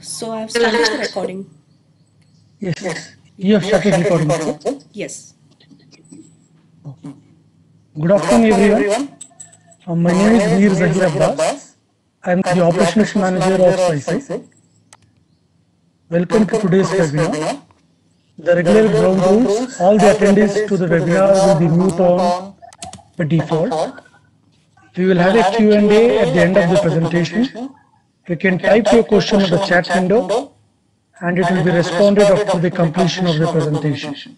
So I've started the recording. Yes, you have started recording, right? Yes. Good afternoon, everyone. My name is Mir Zahir Abbas. I am the Operations Manager of SciSec. Welcome to today's webinar. The regular ground rules, all the attendees to the webinar will be mute on by default. We will have a Q&A at the end of the presentation. You can type your question on the chat window and it will be responded after the completion of the presentation.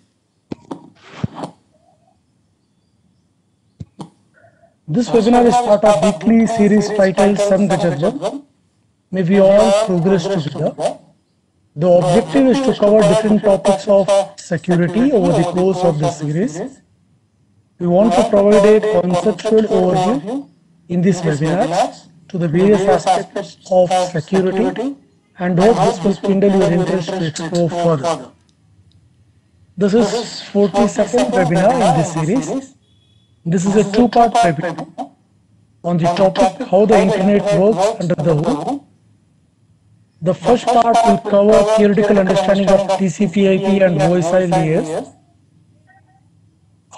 This webinar is part of weekly series titled Sam Gajadwal. May we all progress together. The objective is to cover different topics of security over the course of the series. We want to provide a conceptual overview in these webinars to the various aspects of security and hope this will kindle your interest to explore further. This is 42nd webinar in this series. This is a two-part webinar on the topic how the internet works under the hood. The first part will cover theoretical understanding of TCP/IP and OSI layers,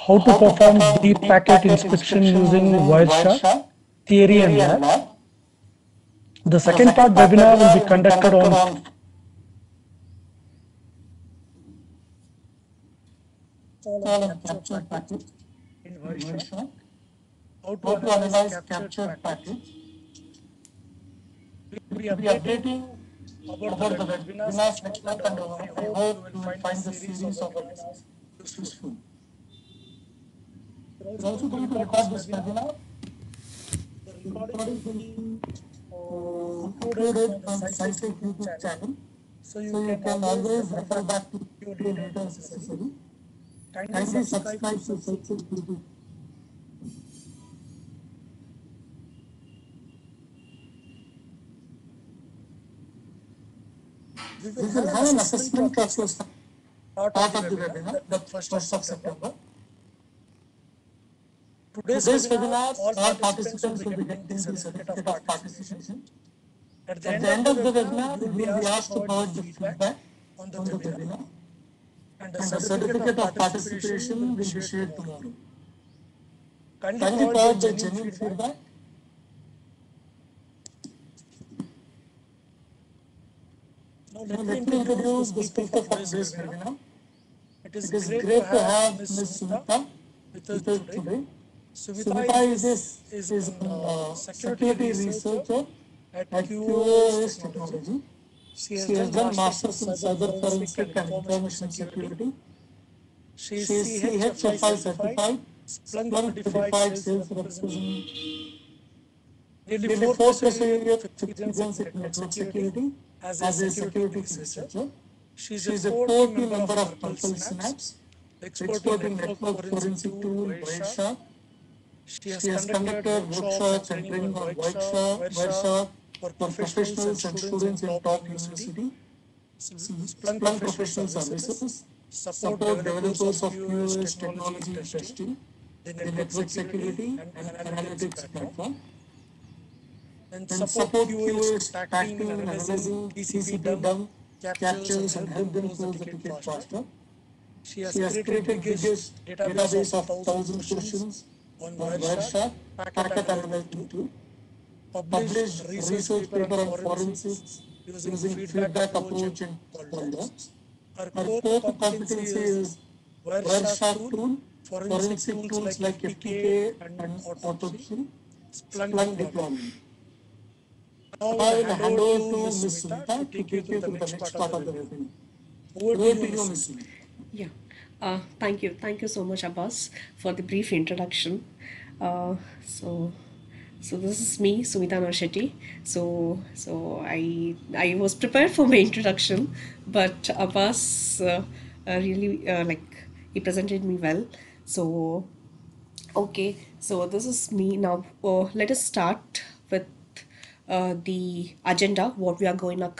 how to perform deep packet inspection using Wireshark, theory and lab. The second part webinar will be conducted on captured packet in Wireshark, how to analyze captured packets. We will be updating about the webinars next month, and I hope you will find the series of webinars useful. We are also going to record this webinar. The recording will be uploaded on the SciSec YouTube channel, so you can always refer back to your data if necessary. Kindly subscribe to SciSec YouTube. We will have an assessment process part of the webinar, the 1st of September. Today's webinar, all participants will be getting the certificate of participation. At the end of the webinar, we will be asked to provide the feedback on the webinar, and the certificate of participation will be shared tomorrow. Kindly provide the genuine feedback. Now let me introduce the speaker for today's webinar. It is great to have Ms. Sumita with us today. Sumita is a security researcher at QoS Technology. She has done masters in cyber forensic and information security. She is CHFI certified, Splunk certified sales representative. Nearly 4+ years of experience in network security as a security researcher. She is a core team member of Purple Synapse, expert in network forensic tool Wireshark. She has conducted workshops and training on Wireshark for professionals and students in top university. Splunk Professional Services support developers of QoS technology testing, the network security and analytics platform. And support QoS tracking and analyzing TCP dump captures and help them close the ticket faster. She has created biggest database of 1,000 questions on Wireshark, packet analytic tool, published research paper on forensics using feedback approach and call logs. Her core competency is Wireshark tool, forensic tools like FTK and autopsy, Splunk deployment. Now I will hand over to Ms. Sumita to take you through the next part of the webinar. Over to you, Ms. Sumita. Yeah. Thank you. Thank you so much, Abbas, for the brief introduction. Uh, so, so this is me, Sumita Norshetty. So I was prepared for my introduction, but Abbas really he presented me well. So, okay. So this is me now. Let us start with the agenda. What we are gonna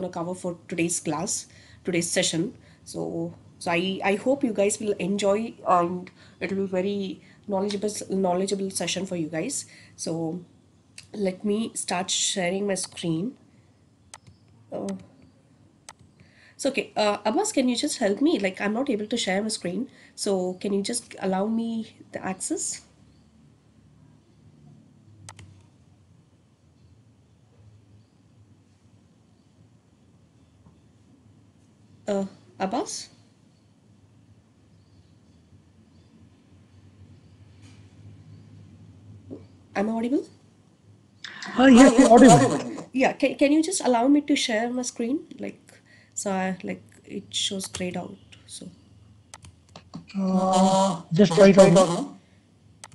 cover for today's class, today's session. So I hope you guys will enjoy, and it will be very knowledgeable session for you guys. So let me start sharing my screen. Uh, so okay, Abbas, can you just help me? Like, I'm not able to share my screen, so can you just allow me the access? Uh, Abbas, am I audible? Yes, you're audible. Yeah, can you just allow me to share my screen? Like, so I, like it shows grayed out. So Just try it out now.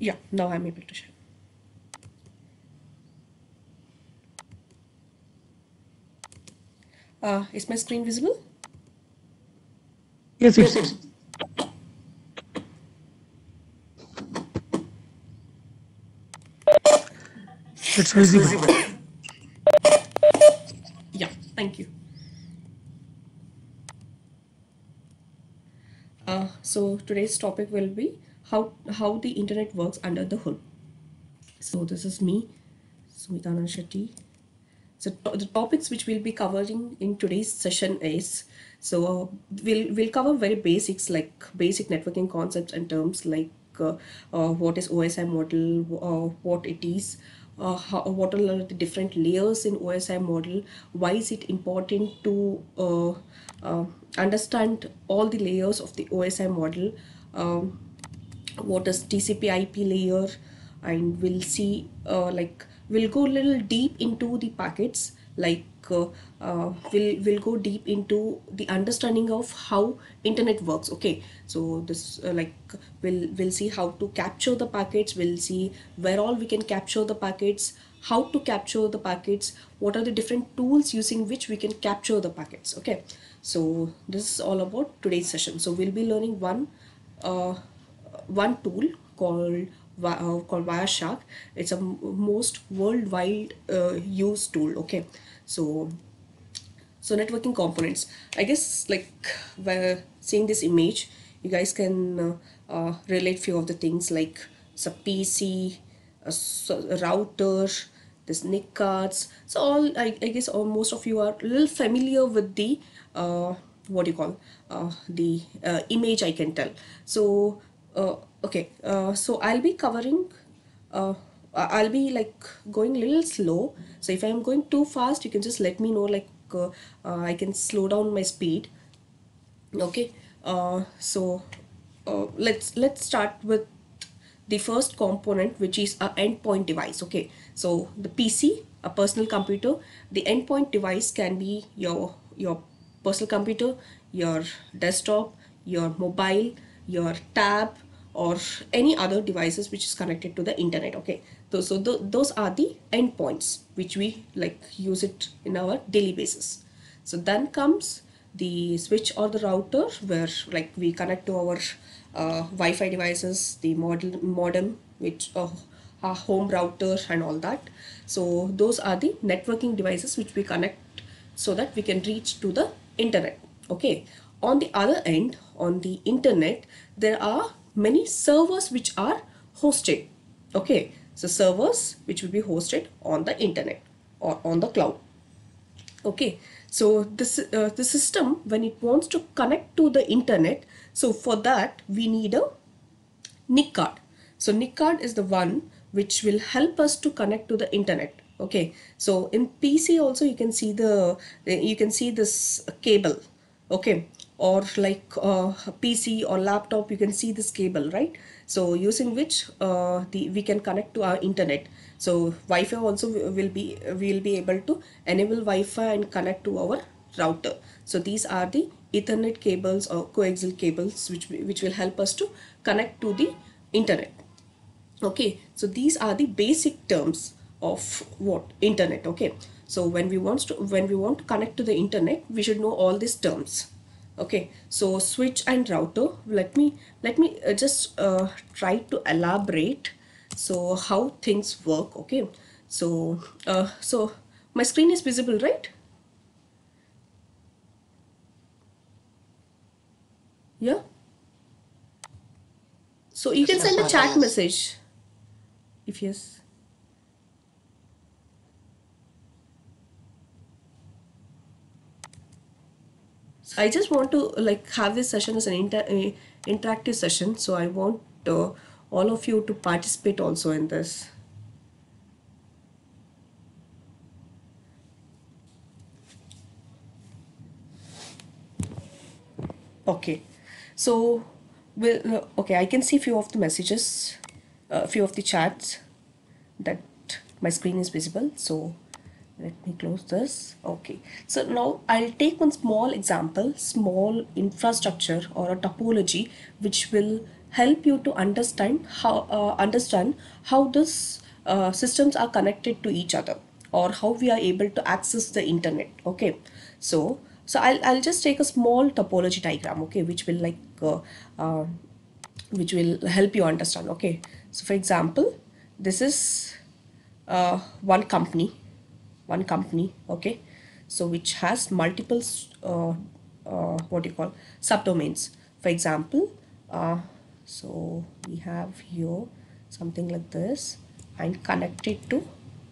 yeah, now I'm able to share. Is my screen visible? Yes, it's visible. Yeah, thank you. So today's topic will be how the internet works under the hood. So this is me, Sumitana Shetty. So the topics which we'll be covering in today's session is, we'll cover very basics like basic networking concepts and terms like what is OSI model, what it is, what are the different layers in OSI model, why is it important to understand all the layers of the OSI model, um, what is TCP/IP layer, and we'll see like we'll go a little deep into the packets, like we'll go deep into the understanding of how internet works. Okay, so this like we'll see how to capture the packets, we'll see where all we can capture the packets, how to capture the packets, what are the different tools using which we can capture the packets. Okay, so this is all about today's session. So we'll be learning uh, one tool called Wireshark. It's a most worldwide used tool. Okay, so networking components. I guess like by seeing this image, you guys can relate few of the things like it's a PC, a router, this NIC cards. So all I guess all most of you are a little familiar with the what do you call the image, I can tell. So okay, so I'll be covering uh, I'll be like going a little slow. So if I'm going too fast, you can just let me know. Like I can slow down my speed. Okay. Let's start with the first component, which is a endpoint device. Okay. So the PC, a personal computer. The endpoint device can be your personal computer, your desktop, your mobile, your tab, or any other devices which is connected to the internet. Okay, those are the endpoints which we like use it in our daily basis. So then comes the switch or the router, where like we connect to our Wi-Fi devices, the modem, which our home router and all that. So those are the networking devices which we connect so that we can reach to the internet. Okay, on the other end, on the internet, there are many servers which are hosted. Okay, so servers which will be hosted on the internet or on the cloud. Okay, so this the system, when it wants to connect to the internet, so for that we need a NIC card. So NIC card is the one which will help us to connect to the internet. Okay, so in PC also you can see this cable. Okay, or like PC or laptop, you can see this cable, right? So using which the we can connect to our internet. So Wi-Fi also will be able to enable Wi-Fi and connect to our router. So these are the Ethernet cables or coaxial cables which will help us to connect to the internet. Okay, so these are the basic terms of what internet. Okay, so when we want to connect to the internet, we should know all these terms. Okay, so switch and router, let me just try to elaborate so how things work. Okay, so my screen is visible, right? Yeah, so you can send a chat message if yes. So I just want to like have this session as an interactive session. So I want all of you to participate also in this. Okay, so okay, I can see few of the messages, few of the chats that my screen is visible. So let me close this. Okay, so now I'll take one small example, small infrastructure or a topology, which will help you to understand how this systems are connected to each other, or how we are able to access the internet. Okay, so I'll just take a small topology diagram, okay, uh, which will help you understand. Okay, so for example, this is one company, okay, so which has multiple what do you call, subdomains. For example, so we have here something like this, and connected to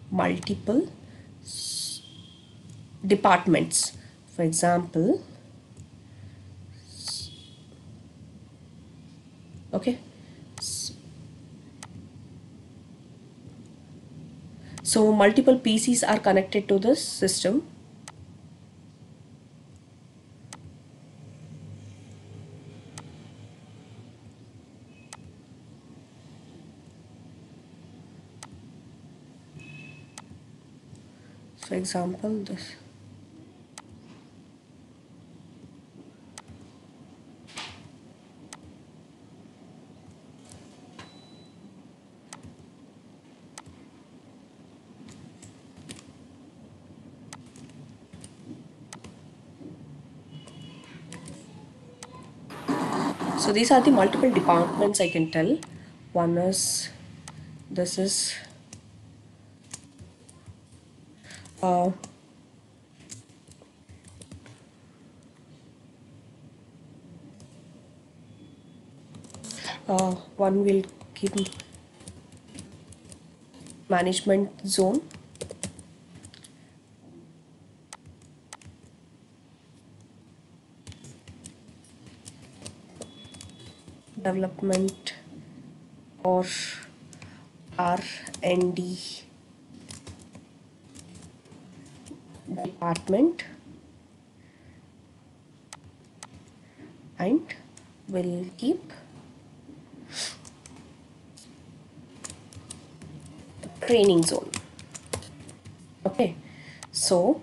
multiple departments. For example, okay, so multiple PCs are connected to this system. For example, this. So these are the multiple departments I can tell. One is, this is uh, one will give management zone, development or R&D department, and will keep training zone. Okay, so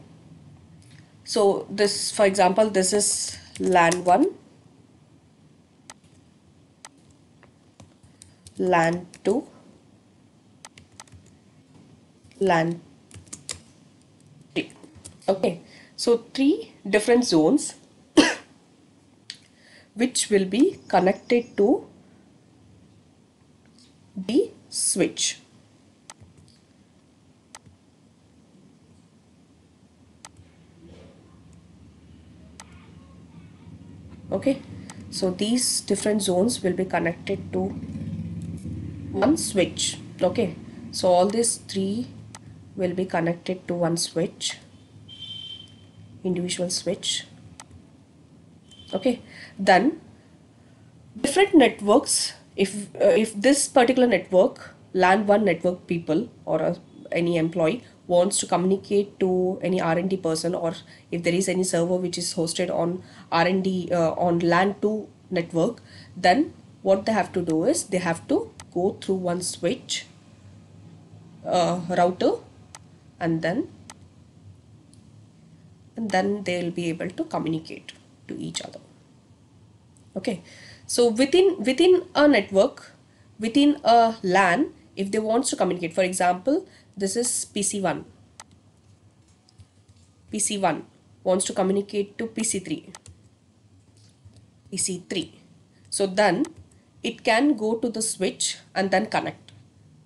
this, for example, this is LAN 1, LAN 2, LAN 3. Okay, so three different zones which will be connected to the switch. Okay, so these different zones will be connected to one switch. Okay, so all these three will be connected to one switch, individual switch. Okay, then different networks, if this particular network, LAN 1 network people or any employee wants to communicate to any R&D person, or if there is any server which is hosted on R&D on LAN 2 network, then what they have to do is they have to go through one switch router, and then they'll be able to communicate to each other. Okay, so within a network, within a LAN, if they want to communicate, for example, this is PC1. PC1 wants to communicate to PC3. PC3. So then it can go to the switch and then connect.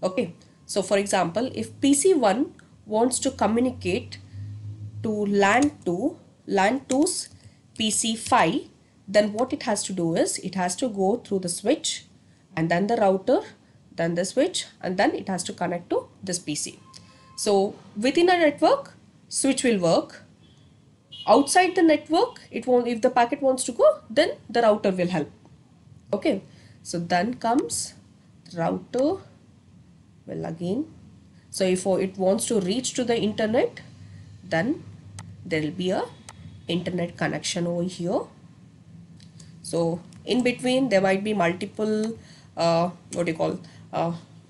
Okay, so for example, if PC1 wants to communicate to LAN 2, LAN 2's PC5, then what it has to do is it has to go through the switch and then the router, then the switch, and then it has to connect to this PC. So within a network, switch will work. outside the network, it won't, if the packet wants to go, then the router will help. Okay, so then comes router will again, so if it wants to reach to the internet, then there will be a internet connection over here. So in between there might be multiple what do you call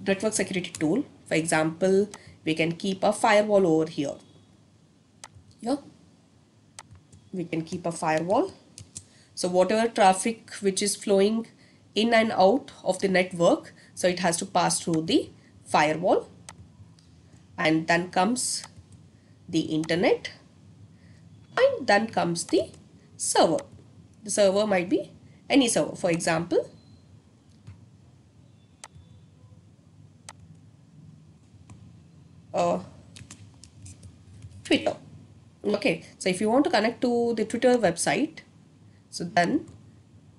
network security tool. For example, we can keep a firewall over here. Yeah, we can keep a firewall. So whatever traffic which is flowing in and out of the network, so it has to pass through the firewall. And then comes the internet, and then comes the server. The server might be any server. For example, Twitter. Okay, so if you want to connect to the Twitter website, so then,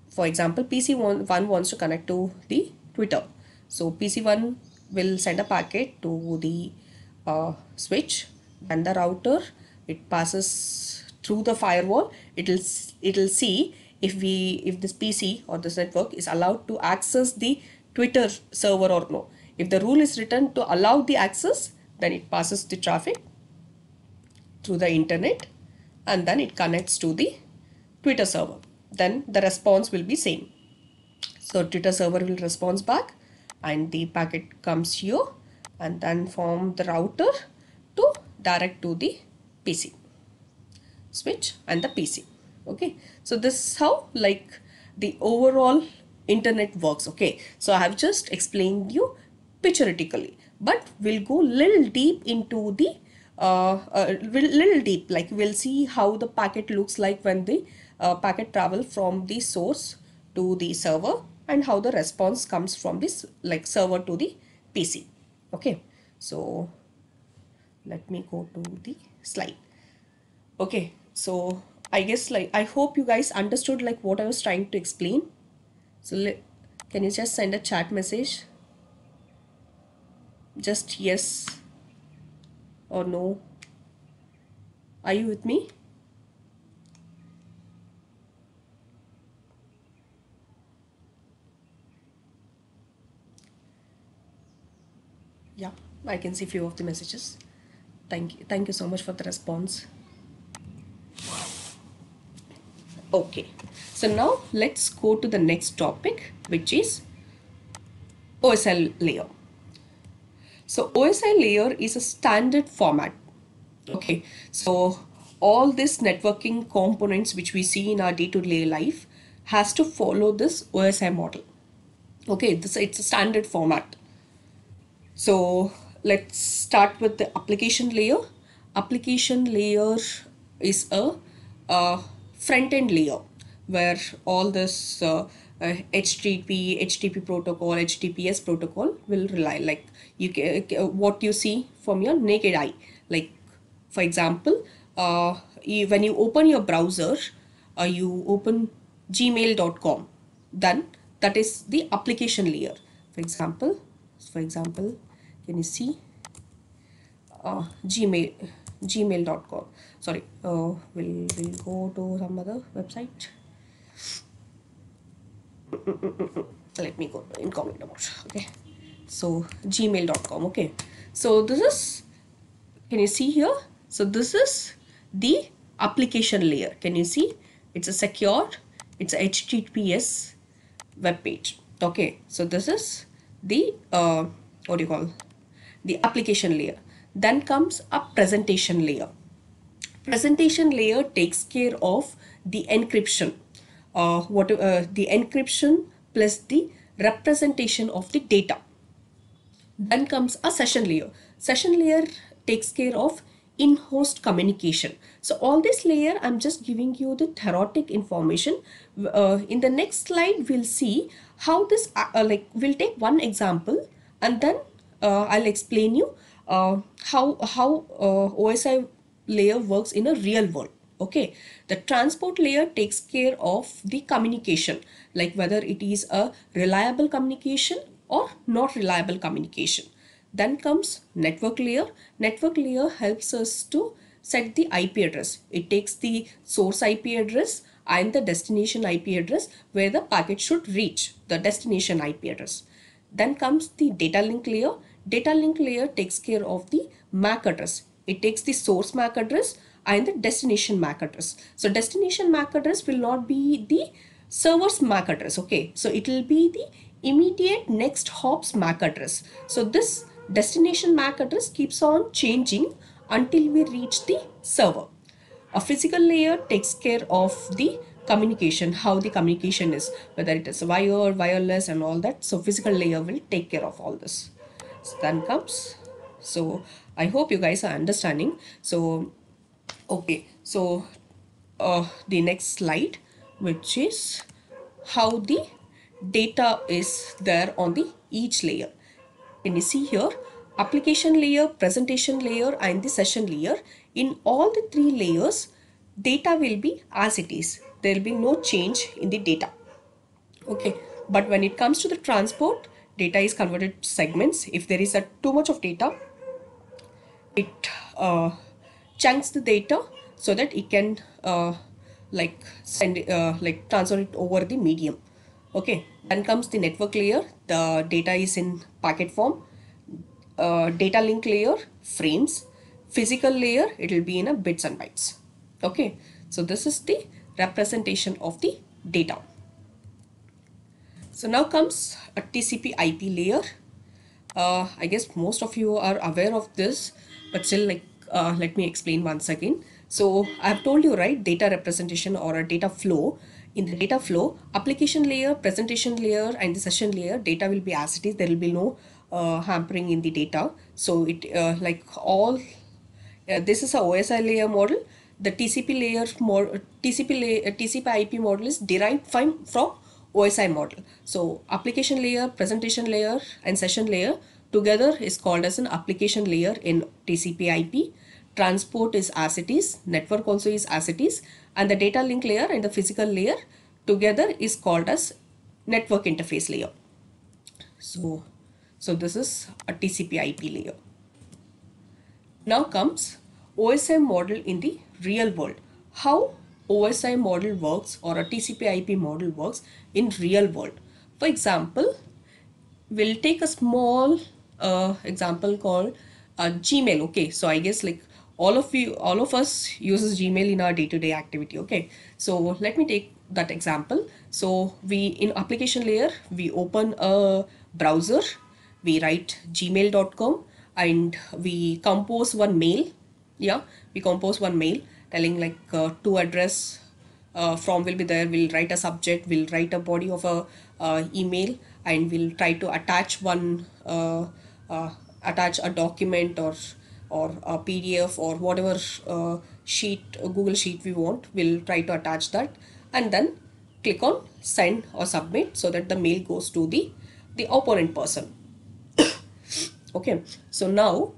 for example, PC1 wants to connect to the Twitter. So PC1 will send a packet to the switch, and the router, it passes through the firewall. It'll see if this PC or this network is allowed to access the Twitter server or no. If the rule is written to allow the access, then it passes the traffic through the internet, and then it connects to the Twitter server. Then the response will be same. So Twitter server will respond back, and the packet comes here, and then from the router to direct to the PC switch and the PC. Okay, so this is how like the overall internet works. Okay, so I have just explained you pictorially, but we'll go little deep into the little deep, like we'll see how the packet looks like when the packet travel from the source to the server, and how the response comes from this like server to the PC. Okay, so let me go to the slide. Okay, so I guess like I hope you guys understood like what I was trying to explain. So can you just send a chat message? Just yes or no. Are you with me? Yeah, I can see few of the messages. Thank you so much for the response. Okay, so now let's go to the next topic, which is OSI layer. So OSI layer is a standard format. Okay, so all these networking components which we see in our day-to-day life has to follow this OSI model. Okay, it's a standard format. So let's start with the application layer. Application layer is a front-end layer where all this HTTP protocol, HTTPS protocol will rely. Like you can, what you see from your naked eye. Like for example, when you open your browser, you open gmail.com, then that is the application layer. For example, can you see gmail.com? Sorry, we'll go to some other website. Let me go to incognito mode. Okay, so gmail.com. Okay, so this is, can you see here? So this is the application layer. Can you see? It's a secured, it's a HTTPS web page. Okay, so this is the what do you call, the application layer. Then comes a presentation layer. Presentation layer takes care of the encryption, the encryption plus the representation of the data. Then comes a session layer. Session layer takes care of in-host communication. So all this layer, I'm just giving you the theoretic information. In the next slide, we'll see how this, like we'll take one example, and then I'll explain you how OSI layer works in a real world. Okay, the transport layer takes care of the communication, like whether it is a reliable communication or not reliable communication. Then comes network layer. Network layer helps us to set the IP address. It takes the source IP address and the destination IP address where the packet should reach, the destination IP address. Then comes the data link layer. Data link layer takes care of the MAC address. It takes the source MAC address and the destination MAC address. So destination MAC address will not be the server's MAC address. Okay, so it will be the immediate next hop's MAC address. So this destination MAC address keeps on changing until we reach the server. A physical layer takes care of the communication, how the communication is, whether it is wire, wireless and all that. So physical layer will take care of all this. So then comes, so I hope you guys are understanding. So okay, so the next slide, which is how the data is there on the each layer. Can you see here? Application layer, presentation layer and the session layer. In all the three layers, data will be as it is. There will be no change in the data. Okay, but when it comes to the transport, data is converted to segments. If there is too much of data, it chunks the data so that it can like transfer it over the medium. Okay, then comes the network layer. The data is in packet form. Data link layer, frames. Physical layer, it will be in a bits and bytes. Okay, so this is the representation of the data. So now comes a TCP IP layer. I guess most of you are aware of this, but still, let me explain once again. So I have told you, right, data representation or a data flow. In the data flow, application layer, presentation layer and the session layer, data will be as it is. There will be no hampering in the data. So it this is a OSI layer model. The TCP layer TCP IP model is derived from OSI model. So application layer, presentation layer and session layer together is called as an application layer in TCP IP. Transport is as it is, network also is as it is, and the data link layer and the physical layer together is called as network interface layer. So this is a TCP IP layer. Now comes OSI model in the real world. How OSI model works or a TCP IP model works in real world. For example, we'll take a small example called Gmail. Okay, so I guess like all of us uses Gmail in our day-to-day activity. Okay, so let me take that example. So we in application layer, we open a browser, we write gmail.com and we compose one mail. Yeah, we compose one mail telling like to address from will be there. We'll write a subject, we'll write a body of a email, and we'll try to attach one attach a document or a PDF or whatever sheet, Google sheet we want. We'll try to attach that and then click on send or submit so that the mail goes to the opponent person. Okay, so now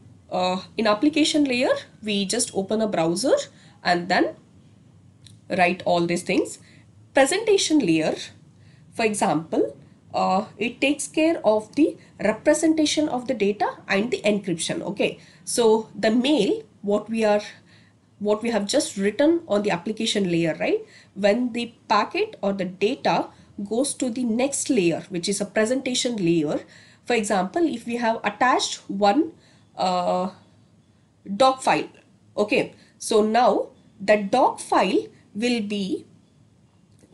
in application layer, we just open a browser and then write all these things. Presentation layer, for example, it takes care of the representation of the data and the encryption. Okay, so the mail, what we have just written on the application layer, right? When the packet or the data goes to the next layer, which is a presentation layer. For example, if we have attached one doc file, okay, so now the doc file will be,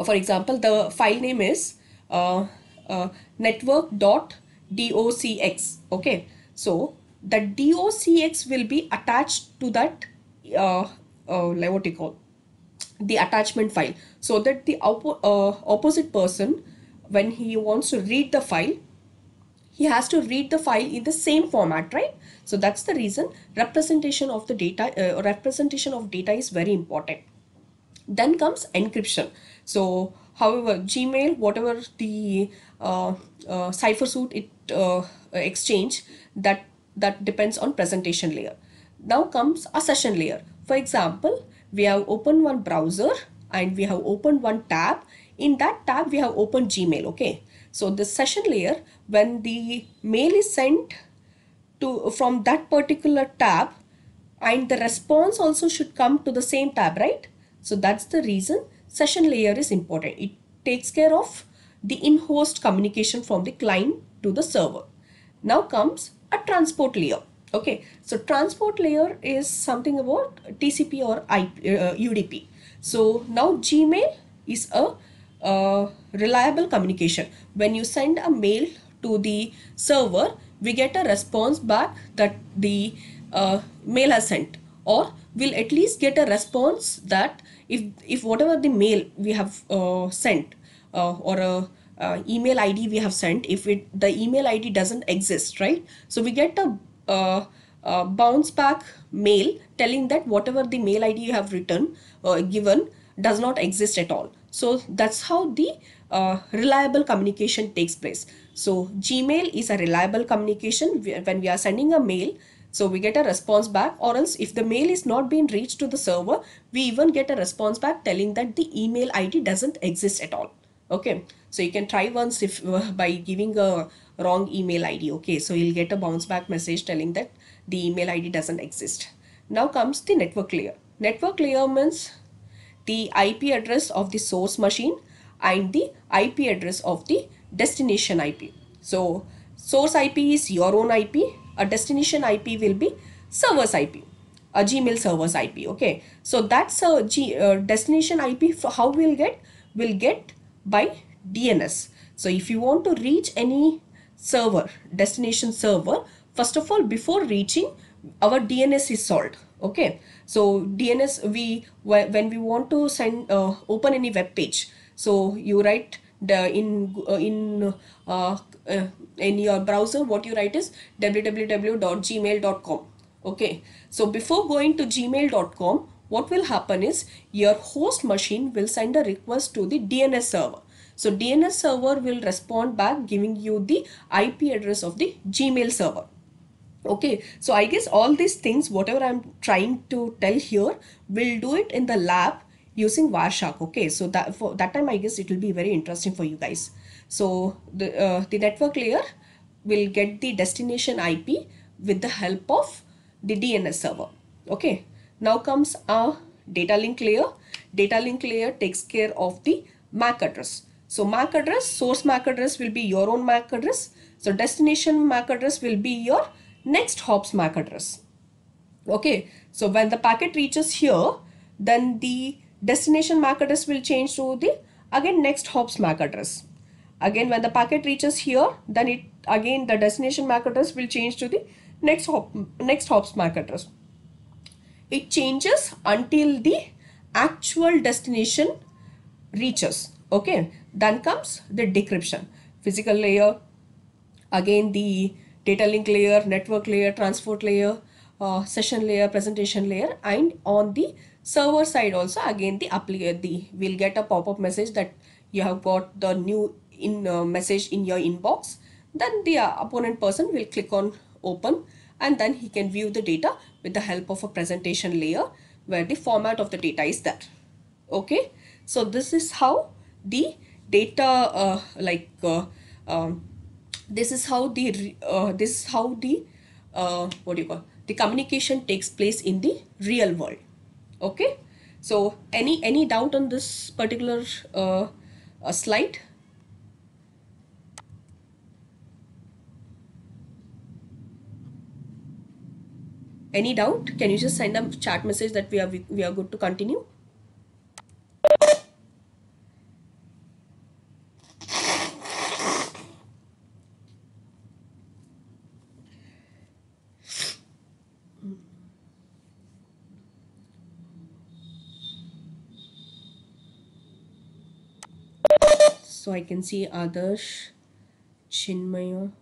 for example, the file name is network.docx. Okay, so the docx will be attached to that like what you call the attachment file, so that the opposite person, when he wants to read the file, he has to read the file in the same format, right? So that's the reason representation of the data is very important. Then comes encryption. So however, Gmail, whatever the cipher suit it exchange, that depends on presentation layer. Now comes a session layer. For example, we have opened one browser and we have opened one tab. In that tab, we have opened Gmail. Okay, so the session layer, when the mail is sent to from that particular tab and the response also should come to the same tab, right? So that's the reason session layer is important. It takes care of the in-host communication from the client to the server. Now comes a transport layer. Okay, so transport layer is something about TCP or UDP. So now Gmail is a reliable communication. When you send a mail to the server, we get a response back that the mail has sent, or we'll at least get a response that if whatever the mail we have sent or a email ID we have sent, if the email ID doesn't exist, right? So we get a bounce back mail telling that whatever the mail ID you have written given does not exist at all. So that's how the reliable communication takes place. So Gmail is a reliable communication. When we are sending a mail, so we get a response back, or else if the mail is not being reached to the server, we even get a response back telling that the email ID doesn't exist at all. Okay, so you can try once if by giving a wrong email ID. Okay, so you'll get a bounce back message telling that the email ID doesn't exist. Now comes the network layer. Network layer means the IP address of the source machine and the IP address of the destination IP. So source IP is your own IP, a destination IP will be server's IP, a Gmail server's IP. Okay, so that's a destination IP. For how we'll get by DNS. So if you want to reach any server, destination server, first of all, before reaching, our DNS is solved. Okay, so DNS, when we want to send open any web page, so you write the in your browser, what you write is www.gmail.com. Okay, so before going to gmail.com, what will happen is your host machine will send a request to the DNS server. So DNS server will respond back giving you the IP address of the Gmail server. Okay, so I guess all these things, whatever I'm trying to tell here, we'll do it in the lab using Wireshark. Okay, so that for that time, I guess it will be very interesting for you guys. So the network layer will get the destination IP with the help of the DNS server. Okay, now comes our data link layer. Data link layer takes care of the MAC address. So MAC address, source MAC address will be your own MAC address. So destination MAC address will be your next hop's MAC address. Okay, so when the packet reaches here, then the destination MAC address will change to the again next hop's MAC address. Again, when the packet reaches here, then it again the destination MAC address will change to the next hop's MAC address. It changes until the actual destination reaches. Okay, then comes the decryption, physical layer, again the data link layer, network layer, transport layer, session layer, presentation layer, and on the server side also again we'll get a pop-up message that you have got the new message in your inbox. Then the opponent person will click on open, and then he can view the data with the help of a presentation layer where the format of the data is there. Okay, so this is how the data this is how the what do you call, the communication takes place in the real world. Okay, so any doubt on this particular slide? Any doubt? Can you just send a chat message that we are good to continue? So I can see Adarsh, Chinmaya,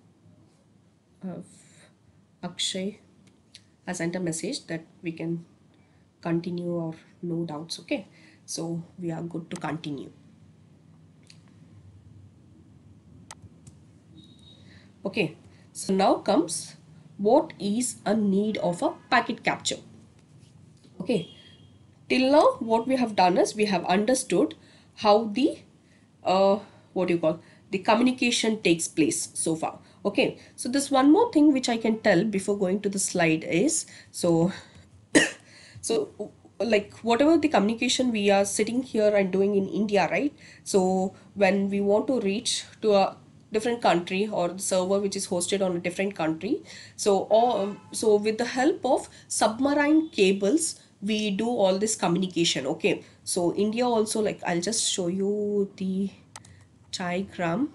Akshay has sent a message that we can continue or no doubts. Okay, so we are good to continue. Okay, so now comes what is a need of a packet capture. Okay, till now what we have done is we have understood how the what do you call, the communication takes place so far. Okay, so there's one more thing which I can tell before going to the slide is, so So like whatever the communication we are sitting here and doing in India, right? So when we want to reach to a different country or the server which is hosted on a different country, so with the help of submarine cables we do all this communication. Okay, so India also, like I'll just show you the diagram.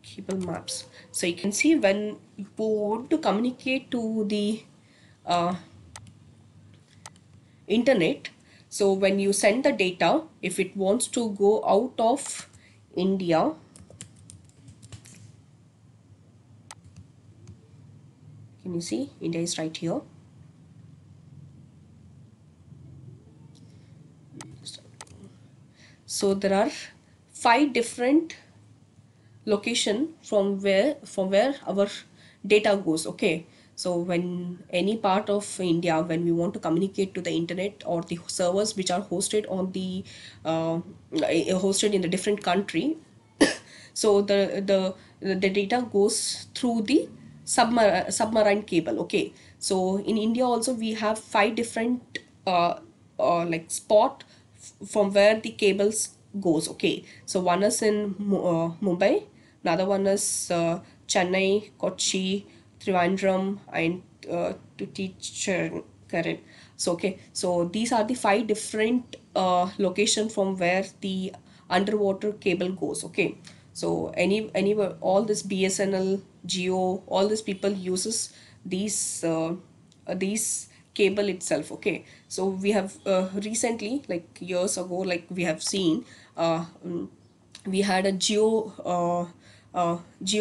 Cable maps. So you can see when you want to communicate to the uh, internet, so when you send the data, if it wants to go out of India, can you see India is right here. So there are 5 different location from where our data goes. Okay, so when any part of India, when we want to communicate to the internet or the servers which are hosted on the hosted in the different country, so the data goes through the submarine cable. Okay, so in India also we have 5 different like spot from where the cables goes. Okay, so one is in Mumbai, another one is Chennai, Kochi, Trivandrum, and to teach Karan. So okay, so these are the 5 different location from where the underwater cable goes. Okay, so anywhere, all this BSNL, Geo, all these people uses these cable itself. Okay, so we have recently, like years ago, like we have seen, we had a geo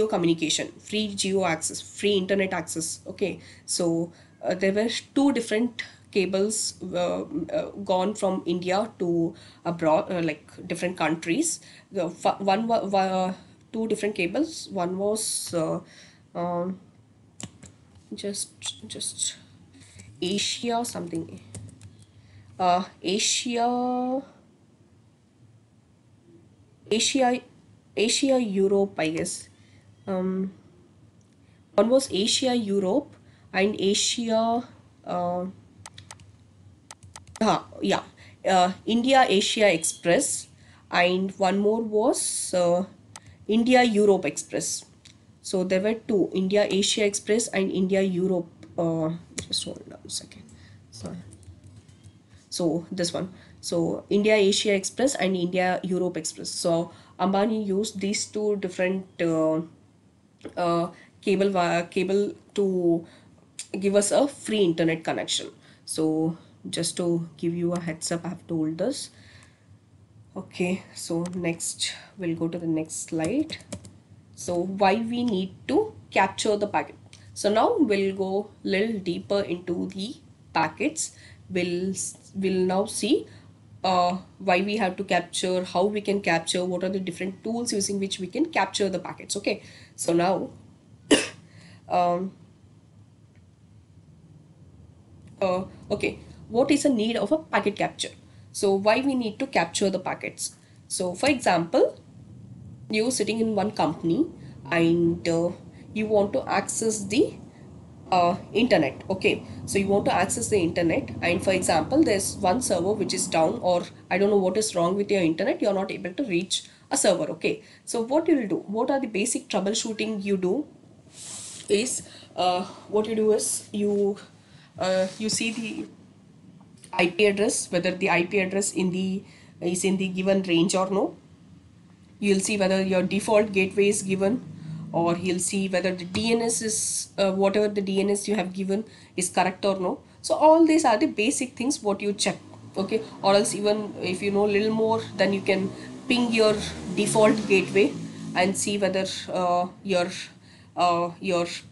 communication, free geo access, free internet access. Okay, so there were 2 different cables gone from India to abroad, like different countries. The 2 different cables. One was um, just Asia something, Asia, Asia, Asia Europe, I guess. Um, One was Asia Europe and Asia. Uh, yeah, India Asia Express, and one more was India Europe Express. So there were two, India Asia Express and India Europe. Just hold on a second. Sorry. So this one, so India Asia Express and India Europe Express. So Ambani used these 2 different uh, cable to give us a free internet connection. So just to give you a heads up, I have told this. Okay, so next we'll go to the next slide. So why we need to capture the packet. So now we'll go little deeper into the packets. We'll now see why we have to capture, how we can capture, what are the different tools using which we can capture the packets. Okay, so now um, okay, what is the need of a packet capture? So why we need to capture the packets? So for example, you sitting in one company and you want to access the internet. Okay, so you want to access the internet, and for example there's one server which is down, or I don't know what is wrong with your internet, you're not able to reach a server. Okay, so what you will do, what are the basic troubleshooting you do is, what you do is you see the IP address, whether the IP address in the is in the given range or no. You'll see whether your default gateway is given, or you'll see whether the DNS is whatever the DNS you have given is correct or no. So all these are the basic things what you check. Okay, or else even if you know a little more, then you can ping your default gateway and see whether your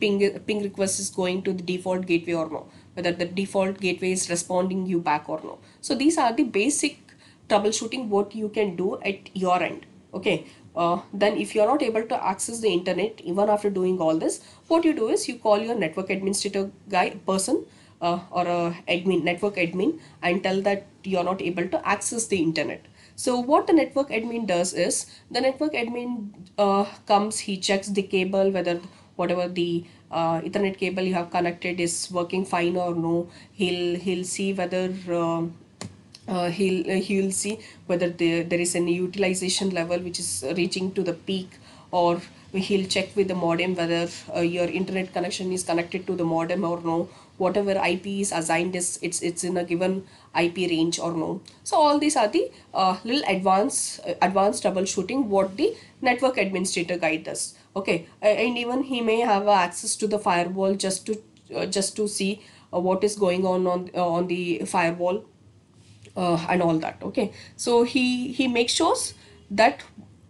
ping request is going to the default gateway or no, whether the default gateway is responding you back or no. So these are the basic troubleshooting what you can do at your end. Okay, then if you're not able to access the internet even after doing all this, what you do is you call your network administrator guy person, or a admin, network admin, and tell that you're not able to access the internet. So what the network admin does is, the network admin comes, he checks the cable, whether whatever the Ethernet cable you have connected is working fine or no. He'll see whether he'll see whether there is any utilization level which is reaching to the peak, or he'll check with the modem whether your internet connection is connected to the modem or no, whatever IP is assigned is it's in a given IP range or no. So all these are the little advanced troubleshooting what the network administrator guide does. Okay, and even he may have access to the firewall just to see what is going on the firewall and all that. Okay, so he makes sure that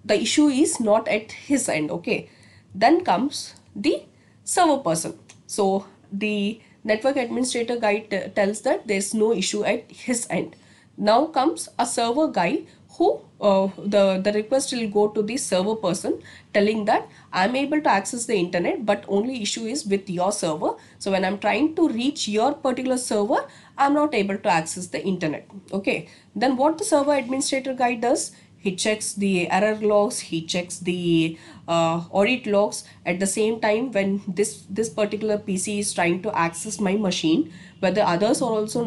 the issue is not at his end. Okay, then comes the server person. So the network administrator guy tells that there's no issue at his end. Now comes a server guy who the request will go to the server person telling that I'm able to access the internet but only issue is with your server. So when I'm trying to reach your particular server, I'm not able to access the internet. Okay, then what the server administrator guy does, he checks the error logs, he checks the audit logs. At the same time, when this particular PC is trying to access my machine, whether others are also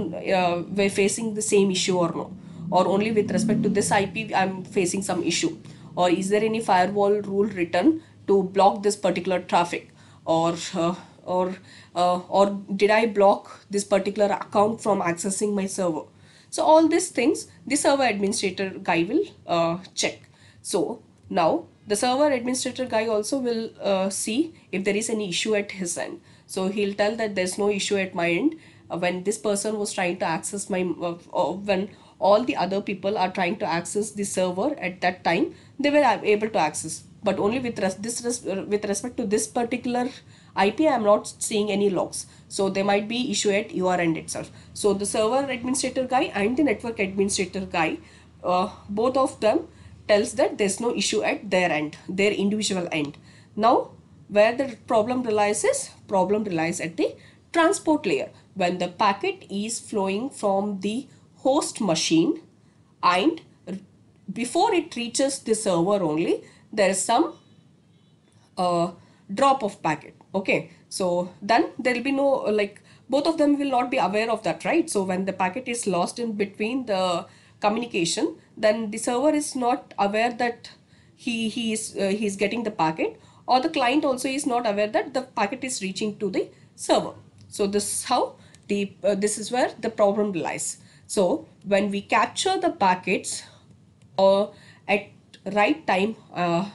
were facing the same issue or no, or only with respect to this IP I'm facing some issue, or is there any firewall rule written to block this particular traffic, or or did I block this particular account from accessing my server. So all these things the server administrator guy will check. So now the server administrator guy also will see if there is any issue at his end. So he'll tell that there's no issue at my end. When this person was trying to access my when all the other people are trying to access the server at that time, they were able to access, but only with with respect to this particular IP I am not seeing any logs. So there might be issue at your end itself. So the server administrator guy and the network administrator guy, both of them tells that there's no issue at their end, their individual end. Now where the problem relies at the transport layer, when the packet is flowing from the host machine and before it reaches the server only there is some drop of packet. Okay, so then there will be no like both of them will not be aware of that, right? So when the packet is lost in between the communication, then the server is not aware that he's getting the packet, or the client also is not aware that the packet is reaching to the server. So this is how the this is where the problem lies. So when we capture the packets at right time,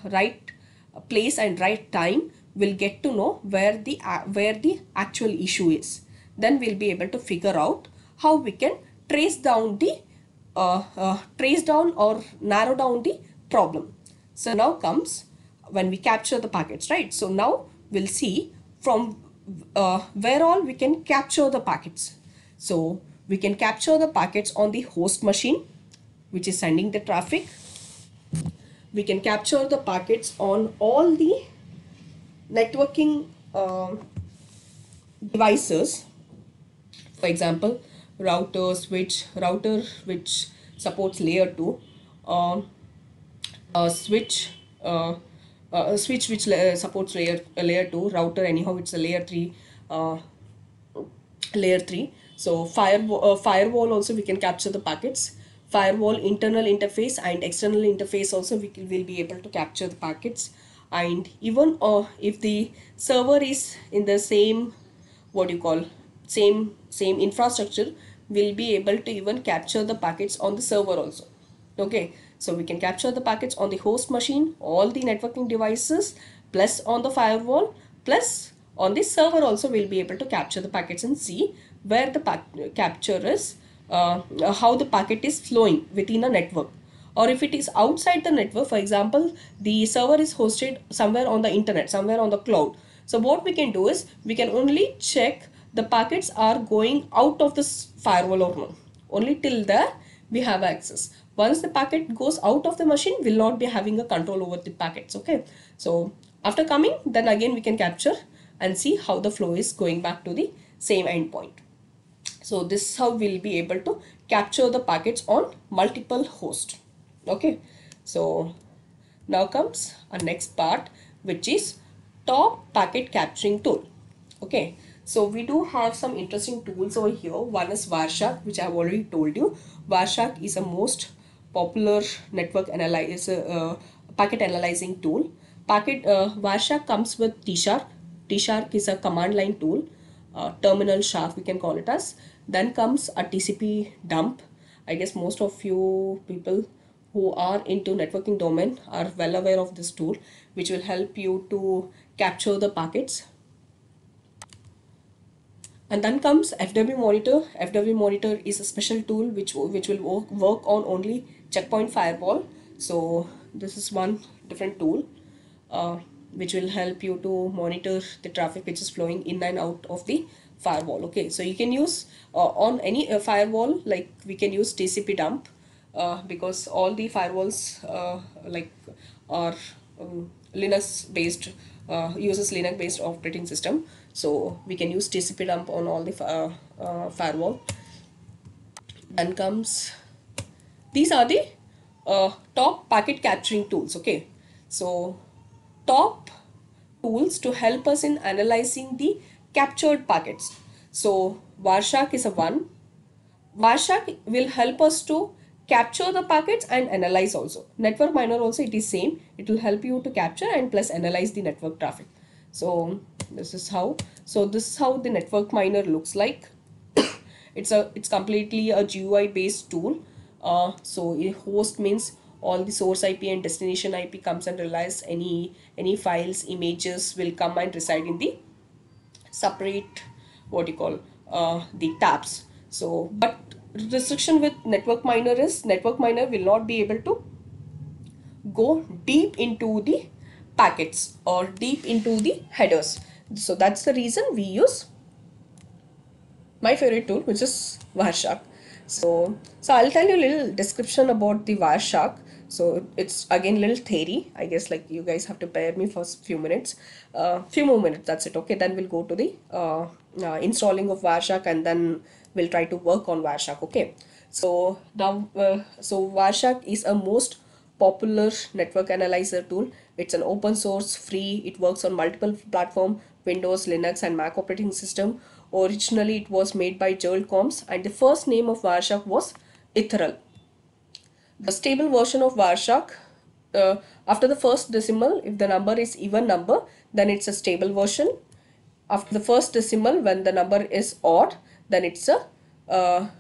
right place and right time, we'll get to know where the actual issue is. Then we'll be able to figure out how we can trace down or narrow down the problem. So now comes when we capture the packets, right? So now we'll see from where all we can capture the packets. So we can capture the packets on the host machine, which is sending the traffic. We can capture the packets on all the networking devices. For example, router which supports layer 2, switch switch which supports layer 2, router anyhow it's a layer 3, layer 3. So firewall also we can capture the packets. Firewall internal interface and external interface also will be able to capture the packets. And even if the server is in the same same infrastructure, we'll be able to even capture the packets on the server also. Okay, so we can capture the packets on the host machine, all the networking devices, plus on the firewall, plus on the server also we'll be able to capture the packets and see where the capture is, how the packet is flowing within a network. Or if it is outside the network, for example, the server is hosted somewhere on the internet, somewhere on the cloud. So what we can do is we can only check the packets are going out of this firewall or no. Only till there we have access. Once the packet goes out of the machine, we'll not be having a control over the packets. Okay, so after coming, then again we can capture and see how the flow is going back to the same endpoint. So this is how we'll be able to capture the packets on multiple hosts. Okay, so now comes our next part, which is top packet capturing tool. Okay, so we do have some interesting tools over here. One is Wireshark, which I've already told you. Wireshark is a most popular network analyzer, packet analyzing tool. Wireshark comes with T-Shark. T-Shark is a command line tool, terminal shark we can call it as. Then comes a TCP dump. I guess most of you people who are into networking domain are well aware of this tool, which will help you to capture the packets. And then comes FW Monitor. FW Monitor is a special tool which will work on only checkpoint firewall. So this is one different tool uh, which will help you to monitor the traffic which is flowing in and out of the firewall. Okay, so you can use on any firewall, like we can use TCP dump because all the firewalls like are Linux based, uses Linux based operating system, so we can use TCP dump on all the firewall. Then comes, these are the top packet capturing tools. Okay, so top tools to help us in analyzing the captured packets. So Wireshark is a one. Wireshark will help us to capture the packets and analyze also. Network miner also it is same. It will help you to capture and plus analyze the network traffic. So this is how. So this is how the network miner looks like. It's completely a GUI based tool. So a host means all the source IP and destination IP comes and relies any files, images will come and reside in the separate, what you call, the tabs. So but restriction with network miner is network miner will not be able to go deep into the packets or deep into the headers. So that's the reason we use my favorite tool, which is Wireshark. So I'll tell you a little description about the Wireshark. So it's again little theory. I guess like you guys have to bear me for a few minutes, few more minutes. That's it. Okay, then we'll go to the installing of Wireshark, and then we'll try to work on Wireshark. Okay. So now, so Wireshark is a most popular network analyzer tool. It's an open source, free. It works on multiple platform, Windows, Linux, and Mac operating system. Originally, it was made by Gerald and the first name of Wireshark was Ethereal. The stable version of Wireshark, after the first decimal, if the number is even number, then it's a stable version. After the first decimal, when the number is odd, then it's a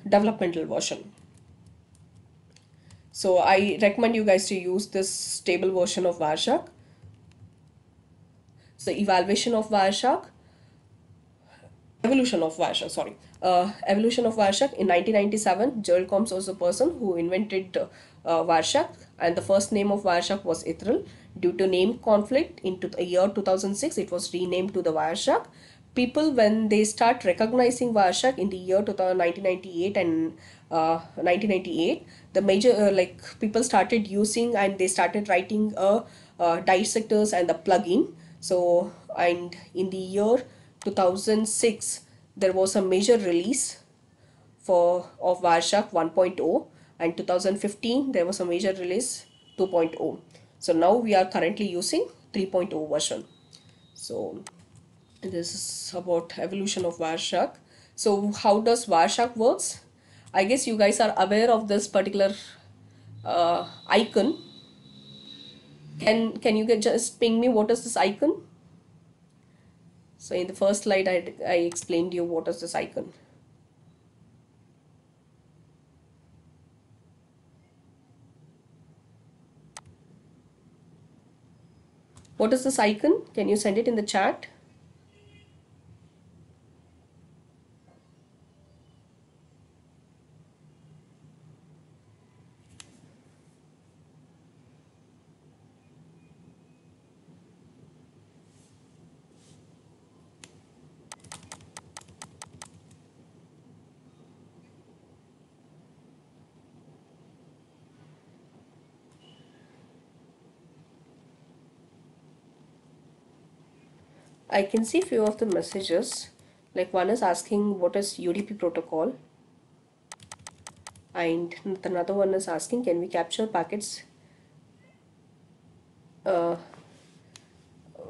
developmental version. So I recommend you guys to use this stable version of Wireshark. So evaluation of Wireshark, evolution of Wireshark, sorry. Evolution of Wireshark in 1997, Gerald Combs was the person who invented Wireshark, and the first name of Wireshark was Ethereal. Due to name conflict, into the year 2006, it was renamed to the Wireshark. People, when they start recognizing Wireshark in the year 1998 and 1998, the major like people started using and they started writing dissectors and the plugin. So and in the year 2006 there was a major release for of Wireshark 1.0, and 2015 there was a major release 2.0. So now we are currently using 3.0 version. So this is about evolution of Wireshark. So how does Wireshark works? I guess you guys are aware of this particular icon. Can you just ping me what is this icon? So in the first slide I explained you what is this icon. What is this icon? Can you send it in the chat? I can see few of the messages. Like one is asking what is UDP protocol, and another one is asking can we capture packets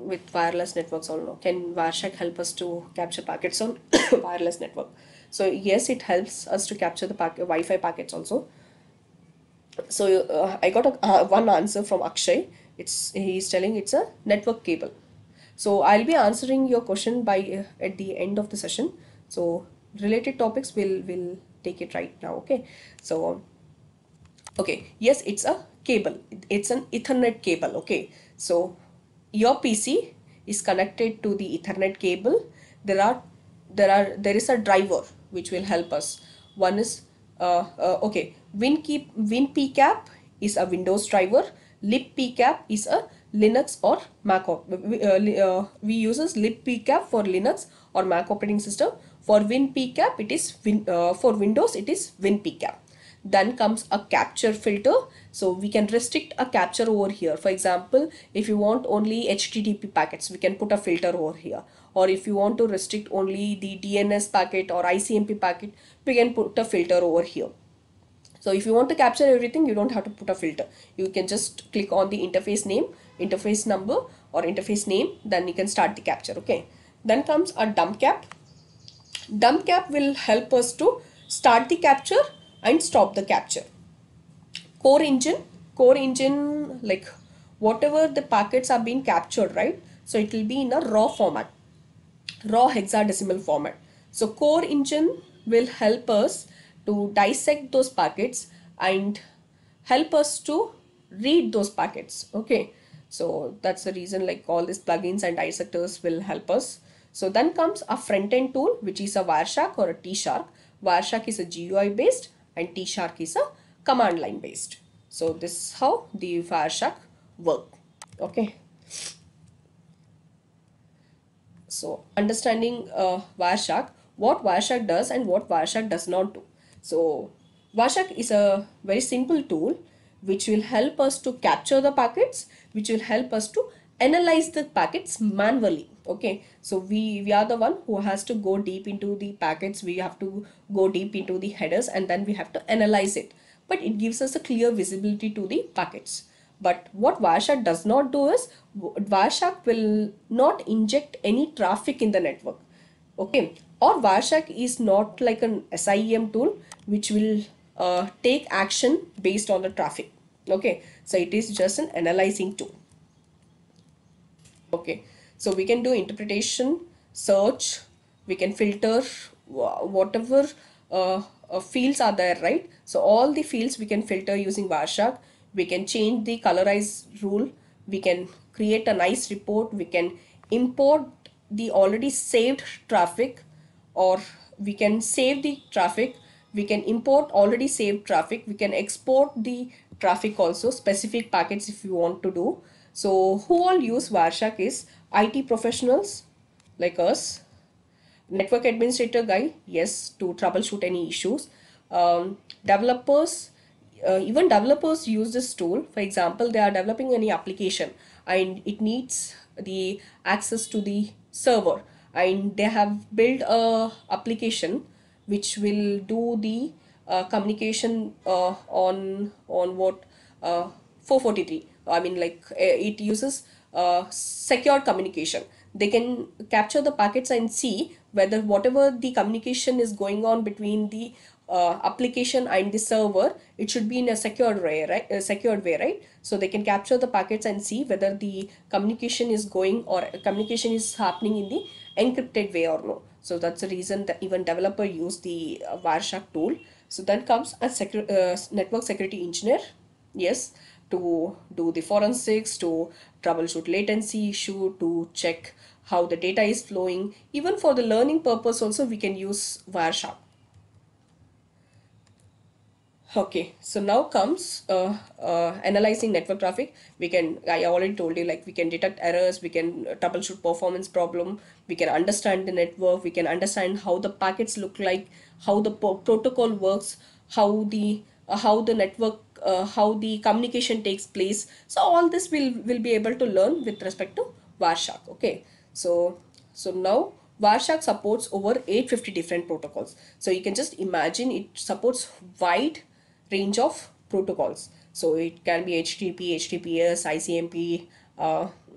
with wireless networks or no? Can Wireshark help us to capture packets on wireless network? So yes, it helps us to capture the Wi-Fi packets also. So I got one answer from Akshay. He's telling it's a network cable. So I'll be answering your question by at the end of the session. So related topics will take it right now. Okay. So okay, yes, it's a cable. It's an Ethernet cable. Okay, so your PC is connected to the Ethernet cable. There is a driver which will help us. One is okay. WinPCAP is a Windows driver. libpcap is a Linux or Mac. We uses libpcap for Linux or Mac operating system. For WinPCAP, it is for Windows. It is WinPCAP. Then comes a capture filter. So we can restrict a capture over here. For example, if you want only HTTP packets, we can put a filter over here. Or if you want to restrict only the DNS packet or ICMP packet, we can put a filter over here. So if you want to capture everything, you don't have to put a filter. You can just click on the interface name, interface number or interface name, then you can start the capture. Okay. Then comes a dump cap. Dump cap will help us to start the capture and stop the capture. Core engine, like whatever the packets are being captured, right? So it will be in a raw format, raw hexadecimal format. So core engine will help us to dissect those packets and help us to read those packets. Okay, so that's the reason like all these plugins and dissectors will help us. So then comes a front end tool, which is a Wireshark or a T-Shark. Wireshark is a GUI based and T-Shark is a command line based. So this is how the Wireshark work. Okay. So understanding Wireshark, what Wireshark does and what Wireshark does not do. So Wireshark is a very simple tool which will help us to capture the packets, which will help us to analyze the packets manually. Okay, so we are the one who has to go deep into the packets. We have to go deep into the headers and then we have to analyze it. But it gives us a clear visibility to the packets. But what Wireshark does not do is Wireshark will not inject any traffic in the network. Okay, or Wireshark is not like an SIEM tool which will take action based on the traffic. Okay, so it is just an analyzing tool. Okay, so we can do interpretation, search, we can filter whatever fields are there, right? So all the fields we can filter using Wireshark. We can change the colorize rule. We can create a nice report. We can import the already saved traffic, or we can save the traffic. We can import already saved traffic. We can export the traffic also, specific packets if you want to do. So who all use Wireshark is IT professionals like us, network administrator guy, yes, to troubleshoot any issues. Developers, even developers use this tool. For example, they are developing any application and it needs the access to the server, and they have built a application which will do the communication on what 443. I mean, like it uses secure communication. They can capture the packets and see whether whatever the communication is going on between the application and the server, it should be in a secured way, right? A secured way, right? So they can capture the packets and see whether the communication is going or communication is happening in the encrypted way or no. So that's the reason that even developer use the Wireshark tool. So then comes a network security engineer, yes, to do the forensics, to troubleshoot latency issue, to check how the data is flowing. Even for the learning purpose also we can use Wireshark. Okay, so now comes analyzing network traffic. I already told you, like we can detect errors, we can troubleshoot performance problem, we can understand the network, we can understand how the packets look like, how the protocol works, how the network, how the communication takes place. So all this will be able to learn with respect to Wireshark. Okay, so now Wireshark supports over 850 different protocols. So you can just imagine it supports wide range of protocols. So it can be HTTP, HTTPS, ICMP,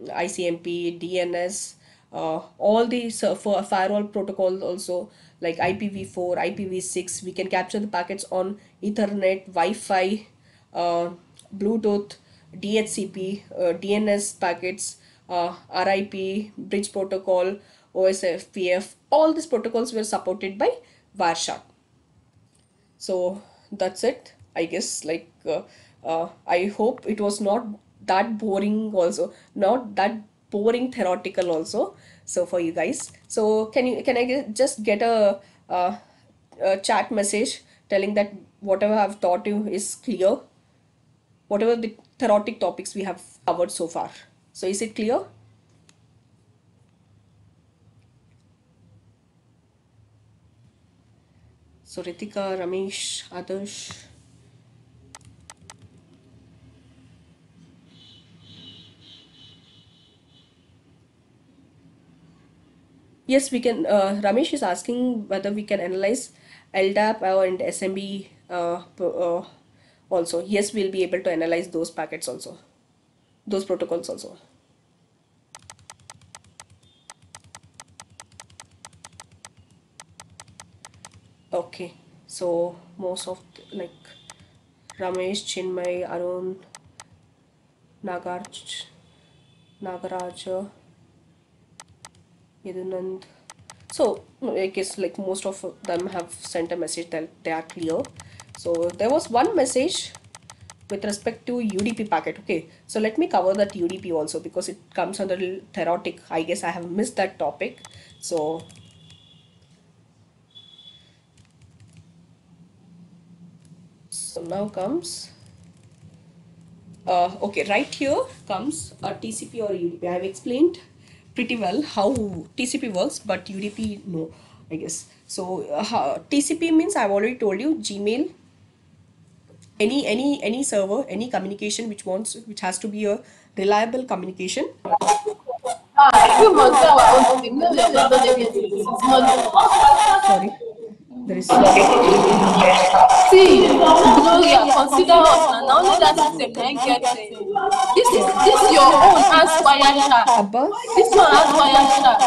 ICMP, DNS, all these for firewall protocols also, like IPv4, IPv6. We can capture the packets on Ethernet, Wi-Fi, uh, Bluetooth, DHCP, DNS packets, RIP, Bridge Protocol, OSFPF. All these protocols were supported by Wireshark. So that's it, I guess. I hope it was not that boring also, not that boring theoretical also, so for you guys. So just get a chat message telling that whatever I've taught you is clear, whatever the theoretic topics we have covered so far. So is it clear? So Ritika, Ramesh, Adarsh. Yes, we can. Ramesh is asking whether we can analyze LDAP and SMB also. Yes, we'll be able to analyze those packets also, those protocols also. Okay, so most of like Ramesh, Chinmay, Arun, Nagarj, Nagaraj, Yadunand. So I guess like most of them have sent a message that they are clear. So there was one message with respect to UDP packet. Okay, so let me cover that UDP also because it comes under theoretic. I guess I have missed that topic. So now comes okay, right here comes a TCP or UDP. I have explained pretty well how TCP works, but UDP no, I guess. So TCP means I've already told you Gmail, any server, any communication which has to be a reliable communication. Sorry, there is See, Gloria, consider us now. Now only that system can get this your own has wire shark. Abba. This one has wire shark.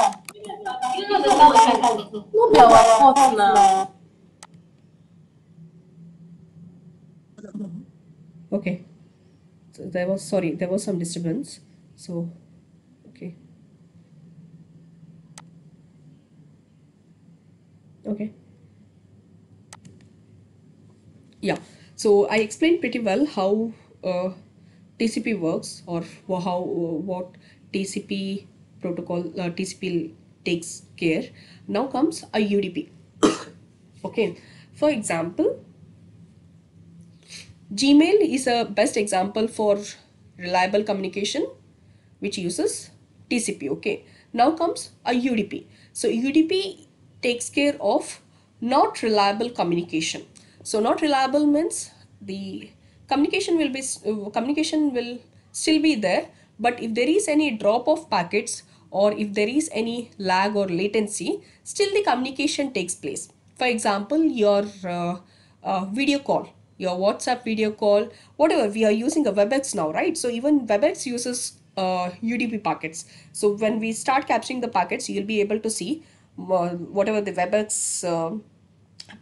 No be our fault now. Okay. So there was some disturbance. So okay. Okay. Yeah. So I explained pretty well how TCP works, or how what TCP protocol TCP takes care. Now comes a UDP. Okay. For example, Gmail is a best example for reliable communication which uses TCP. Okay. Now comes a UDP. So UDP takes care of not reliable communication. So not reliable means the communication will still be there, but if there is any drop of packets or if there is any lag or latency, still the communication takes place. For example, your video call, your WhatsApp video call, whatever, we are using a WebEx now, right? So even WebEx uses UDP packets. So when we start capturing the packets, you'll be able to see whatever the WebEx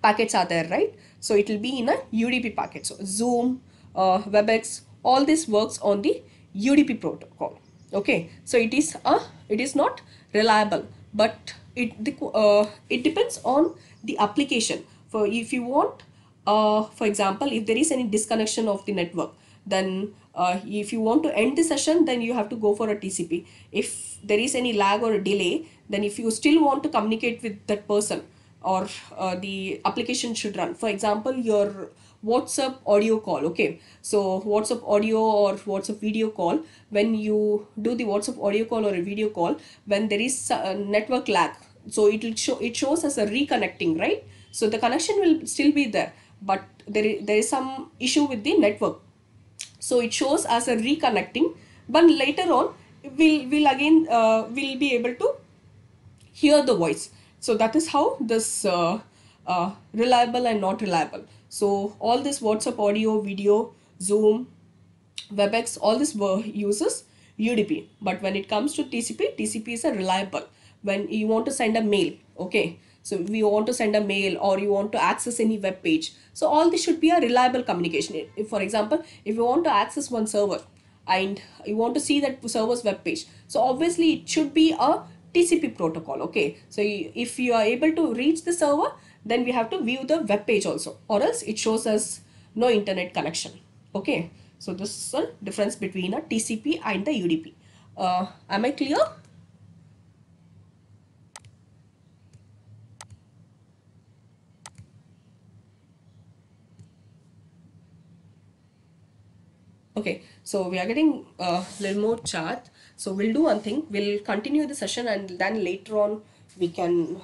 packets are there, right? So it will be in a UDP packet. So Zoom, WebEx, all this works on the UDP protocol. Okay, so it is not reliable, but it depends on the application. For if you want, for example, if there is any disconnection of the network, then if you want to end the session, then you have to go for a TCP. If there is any lag or a delay, then if you still want to communicate with that person, or the application should run. For example, your WhatsApp audio call. Okay, so WhatsApp audio or WhatsApp video call, when you do the WhatsApp audio call or a video call, when there is a network lag, so it shows as a reconnecting, right? So the connection will still be there, but there is some issue with the network, so it shows as a reconnecting, but later on we'll be able to hear the voice. So that is how this reliable and not reliable. So all this WhatsApp audio, video, Zoom, WebEx, all this uses UDP. But when it comes to TCP, TCP is a reliable. When you want to send a mail, okay, so if you want to send a mail or you want to access any web page, so all this should be a reliable communication. If, for example, if you want to access one server and you want to see that server's web page, so obviously it should be a TCP protocol. Okay, so if you are able to reach the server, then we have to view the web page also, or else it shows us no internet connection. Okay, so this is a difference between a TCP and the UDP. Am I clear? Okay, so we are getting a little more chat. So we'll do one thing. We'll continue the session and then later on we can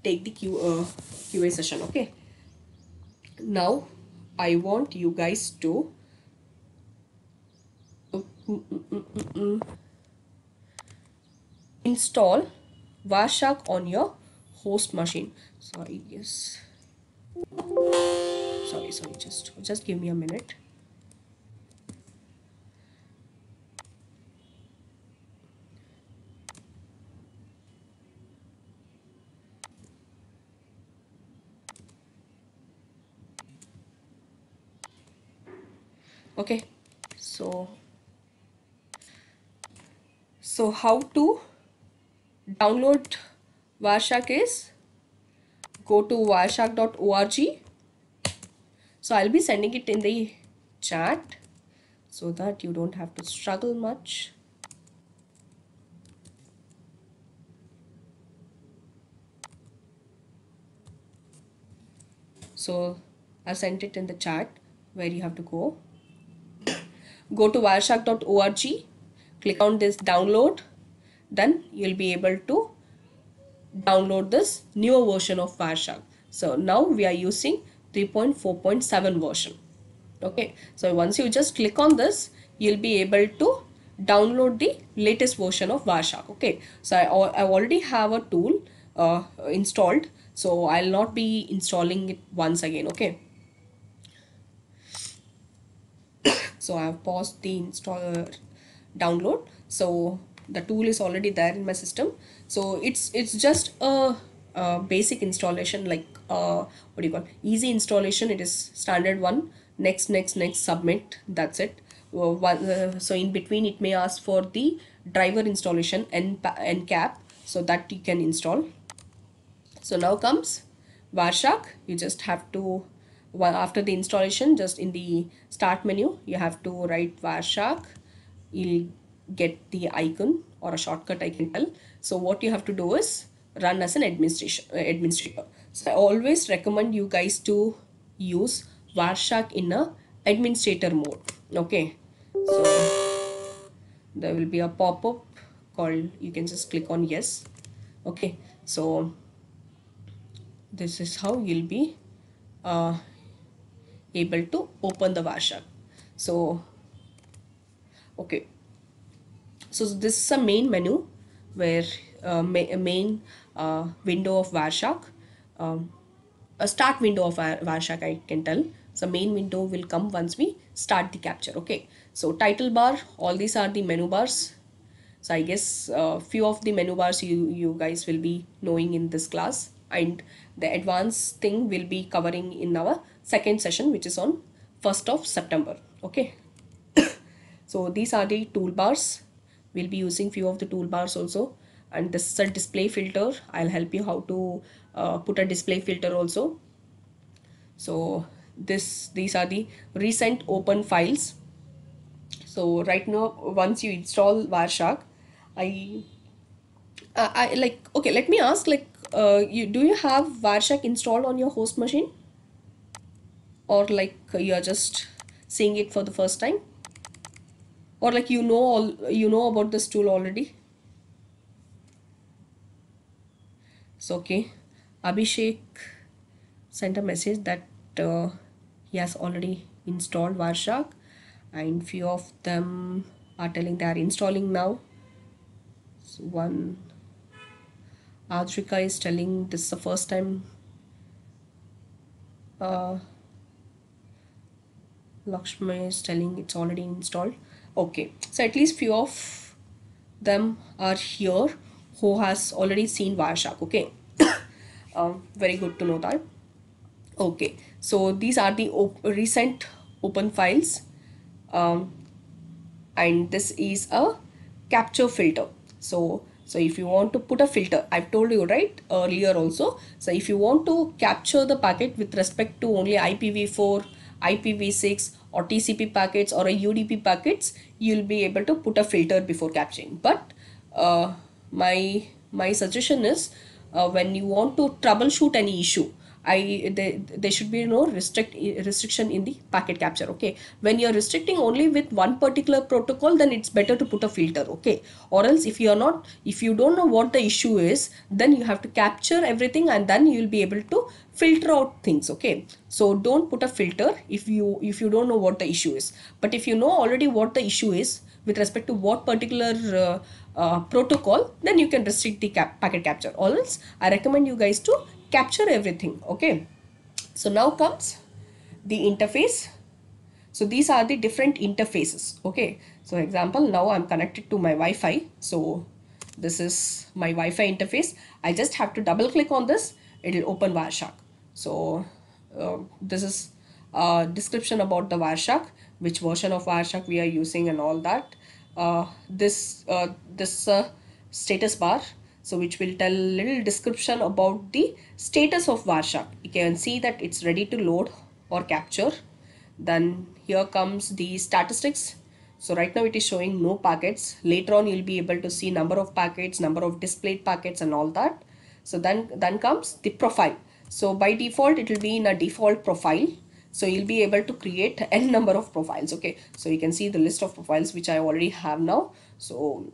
take the QA session. Okay. Now I want you guys to install Wireshark on your host machine. Sorry, yes. Sorry, just give me a minute. Okay, so how to download Wireshark is go to wireshark.org. So I'll be sending it in the chat so that you don't have to struggle much. So I sent it in the chat where you have to go. Go to wireshark.org, click on this download, then you'll be able to download this newer version of Wireshark. So now we are using 3.4.7 version. Okay, so once you just click on this, you'll be able to download the latest version of Wireshark. Okay, so I already have a tool installed, so I'll not be installing it once again. Okay, so I have paused the download. So the tool is already there in my system. So it's just a basic installation, like what do you call, easy installation. It is standard one. Next, submit. That's it. So in between it may ask for the driver installation and cap, so that you can install. So now comes Wireshark. You just have to, after the installation, just in the start menu, you have to write Wireshark. You'll get the icon or a shortcut, I can tell. So what you have to do is run as an administrator. So I always recommend you guys to use Wireshark in a administrator mode. Okay, so there will be a pop-up called, you can just click on yes. Okay, so this is how you'll be able to open the Wireshark. So okay, so this is a main menu where a main window of Wireshark, a start window of Wireshark, I can tell. So main window will come once we start the capture. Okay, so title bar, all these are the menu bars. So I guess few of the menu bars you guys will be knowing in this class, and the advanced thing will be covering in our second session, which is on 1st of September. Okay, so these are the toolbars. We'll be using few of the toolbars also, and this is a display filter. I'll help you how to put a display filter also. So these are the recent open files. So right now, once you install Wireshark, I like, okay, let me ask, like, do you have Wireshark installed on your host machine, or like you are just seeing it for the first time, or like you know about this tool already? So okay, Abhishek sent a message that he has already installed Wireshark, and few of them are telling they are installing now. So one, Adrika is telling this is the first time. Lakshmi is telling it's already installed. Okay, so at least few of them are here who has already seen Wireshark. Okay. Very good to know that. Okay, so these are the recent open files, um, and this is a capture filter. So if you want to put a filter, I've told you right earlier also, so if you want to capture the packet with respect to only IPv4, IPv6 or TCP packets or a UDP packets, you'll be able to put a filter before capturing. But uh, my suggestion is, when you want to troubleshoot any issue, there should be no restriction in the packet capture. Okay, when you're restricting only with one particular protocol, then it's better to put a filter. Okay, or else if you don't know what the issue is, then you have to capture everything and then you'll be able to filter out things. Okay, so don't put a filter if you don't know what the issue is. But if you know already what the issue is with respect to what particular protocol, then you can restrict the packet capture, or else I recommend you guys to capture everything. Okay, so now comes the interface. So these are the different interfaces. Okay, so example, now I'm connected to my Wi-Fi. So this is my Wi-Fi interface. I just have to double click on this, it'll open Wireshark. So this is a description about the Wireshark, which version of Wireshark we are using and all that. This status bar, so which will tell little description about the status of Wireshark. You can see that it's ready to load or capture. Then here comes the statistics. So right now it is showing no packets. Later on you'll be able to see number of packets, number of displayed packets and all that. So then comes the profile. So by default it will be in a default profile. So you'll be able to create n number of profiles. Okay, so you can see the list of profiles which I already have now. So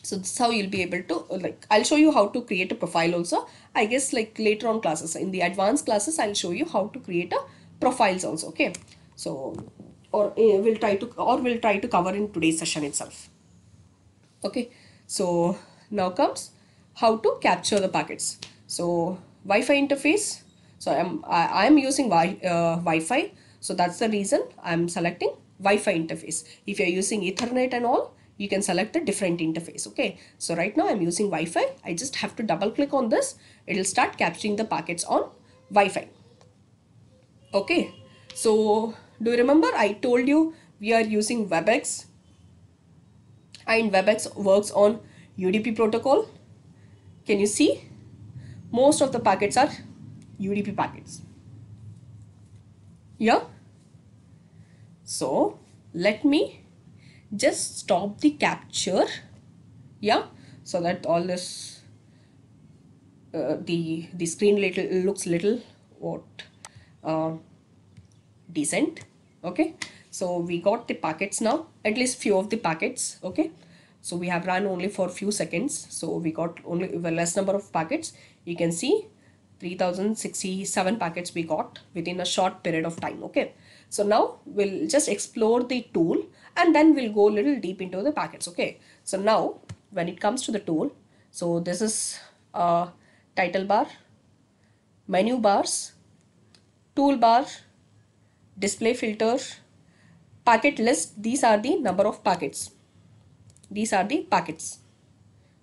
this is how you'll be able to, like, I'll show you how to create a profile also. I guess like later on classes, in the advanced classes, I'll show you how to create a profiles also. Okay, so we'll try to cover in today's session itself. Okay, so now comes how to capture the packets. So Wi-Fi interface. So I'm using Wi-Fi. So that's the reason I'm selecting Wi-Fi interface. If you're using Ethernet and all, you can select a different interface. Okay, so right now I'm using Wi-Fi. I just have to double click on this. It'll start capturing the packets on Wi-Fi. Okay, so do you remember I told you we are using WebEx, and WebEx works on UDP protocol? Can you see? Most of the packets are UDP packets. Yeah. So let me just stop the capture. Yeah. So that all this the screen looks little decent. Okay, so we got the packets now, at least few of the packets. Okay, so we have run only for few seconds, so we got only a less number of packets. You can see 3067 packets we got within a short period of time. Okay, so now we'll just explore the tool and then we'll go a little deep into the packets. Okay, so now when it comes to the tool, so this is a title bar, menu bars, toolbar, display filter, packet list. These are the number of packets. These are the packets.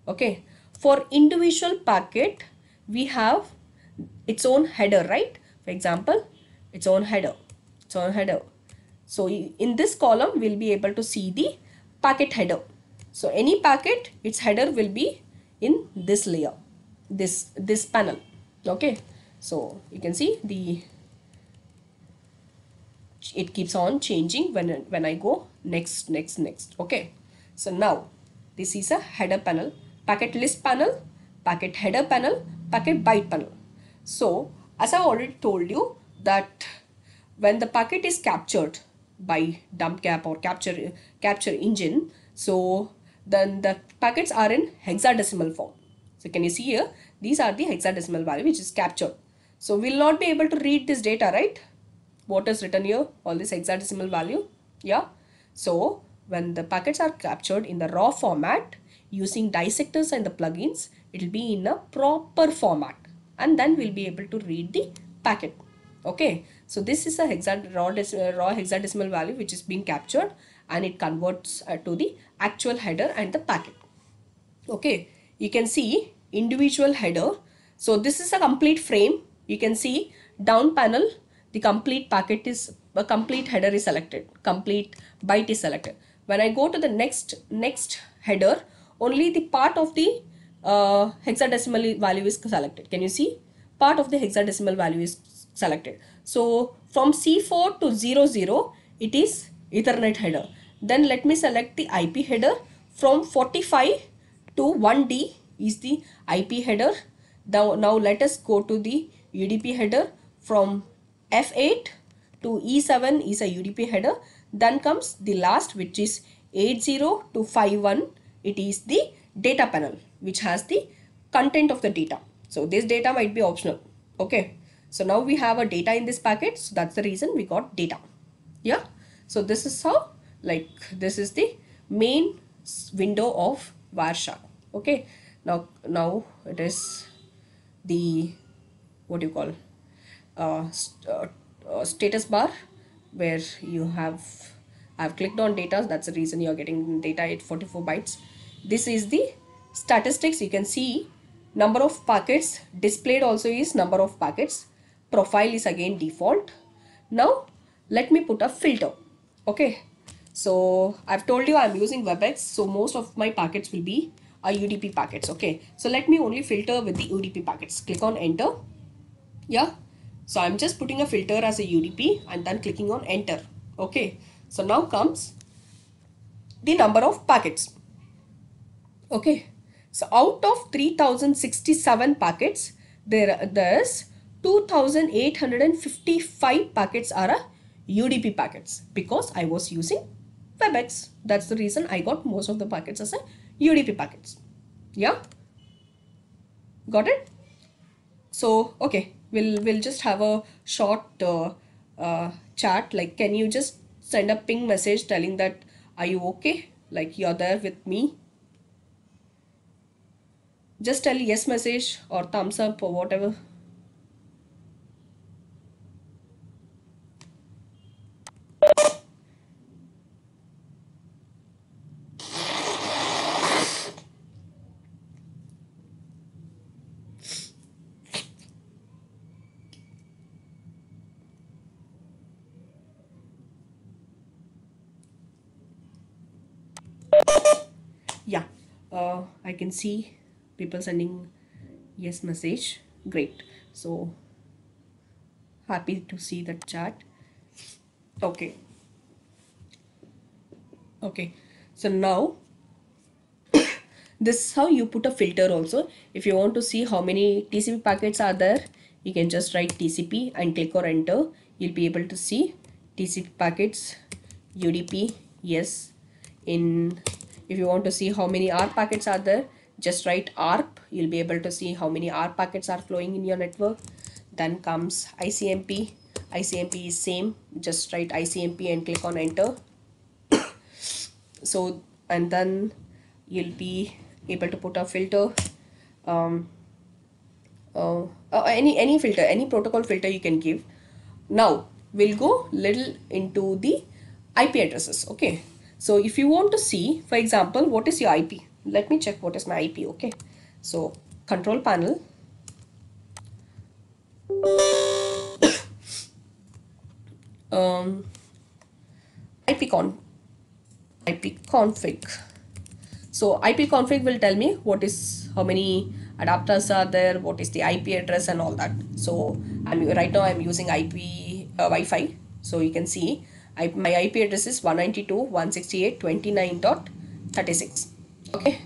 Okay, for individual packet we have its own header, right? For example, its own header. So in this column we'll be able to see the packet header. So any packet, its header will be in this layer, this panel. Okay, so you can see it keeps on changing when I go next. Okay, so now this is a header panel, packet list panel, packet header panel, packet byte panel. So as I already told you that when the packet is captured by dump cap or capture engine, so then the packets are in hexadecimal form. So can you see here, these are the hexadecimal value which is captured. So we'll not be able to read this data, right? What is written here, all this hexadecimal value. Yeah, so when the packets are captured in the raw format using dissectors and the plugins, it will be in a proper format and then we'll be able to read the packet. Okay, so this is a raw hexadecimal value which is being captured, and it converts to the actual header and the packet. Okay, you can see individual header. So this is a complete frame. You can see down panel, the complete packet is, a complete header is selected, complete byte is selected. When I go to the next header, only the part of the hexadecimal value is selected. Can you see? Part of the hexadecimal value is selected. So from C4 to 00, it is Ethernet header. Then let me select the IP header. From 45 to 1D is the IP header. Now let us go to the UDP header. From F8 to E7 is a UDP header. Then comes the last, which is 80 to 51. It is the data panel, which has the content of the data. So this data might be optional. Okay. So now we have a data in this packet. So that's the reason we got data. Yeah. So this is how, like, this is the main window of Wireshark. Okay. Now it is the, what do you call, status bar, where you have, I've clicked on data. That's the reason you're getting data at 44 bytes. This is the statistics. You can see number of packets displayed also is number of packets. Profile is again default. Now let me put a filter. Okay, so I've told you I'm using WebEx, so most of my packets will be UDP packets. Okay, so let me only filter with the UDP packets. Click on enter. Yeah, so I'm just putting a filter as a UDP and then clicking on enter. Okay, so now comes the number of packets. Okay, so out of 3067 packets, there's 2855 packets are UDP packets, because I was using WebEx. That's the reason I got most of the packets as a UDP packets. Yeah, got it? So okay, we'll just have a short chat. Like, can you just send a ping message telling that are you okay, like you're there with me? Just tell yes message or thumbs up or whatever. Yeah, I can see people sending yes message. Great. So happy to see that chat. Okay. Okay. So now this is how you put a filter also. If you want to see how many TCP packets are there, you can just write TCP and click on enter. You'll be able to see TCP packets, UDP, yes. If you want to see how many R packets are there, just write ARP. You'll be able to see how many R packets are flowing in your network. Then comes ICMP. ICMP is same. Just write ICMP and click on enter. So, and then you'll be able to put a filter, any filter, any protocol filter you can give. Now we'll go little into the IP addresses. Okay, so if you want to see, for example, what is your IP, let me check what is my IP. Okay, so control panel, IP config. So IP config will tell me what is, how many adapters are there, what is the IP address and all that. So right now I'm using IP Wi-Fi. So you can see my IP address is 192.168.29.36. Okay.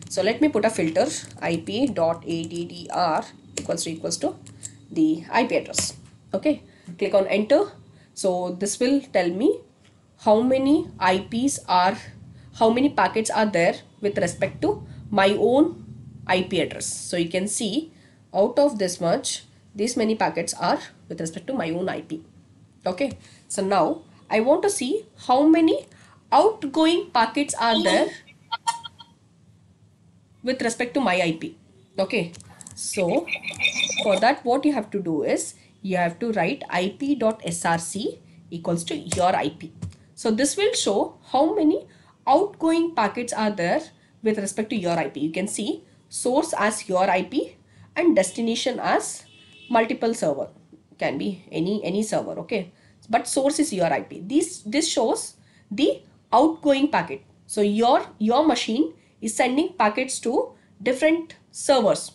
So let me put a filter, ip.addr equals to the IP address. Okay. Click on enter. So this will tell me how many IPs are, how many packets are there with respect to my own IP address. So you can see out of this much, these many packets are with respect to my own IP. Okay. So now I want to see how many outgoing packets are there with respect to my IP. Okay. So for that, what you have to do is you have to write ip.src equals to your IP. So this will show how many outgoing packets are there with respect to your IP. You can see source as your IP and destination as multiple server. Can be any server, okay? But source is your IP. This shows the outgoing packet. So your machine is sending packets to different servers,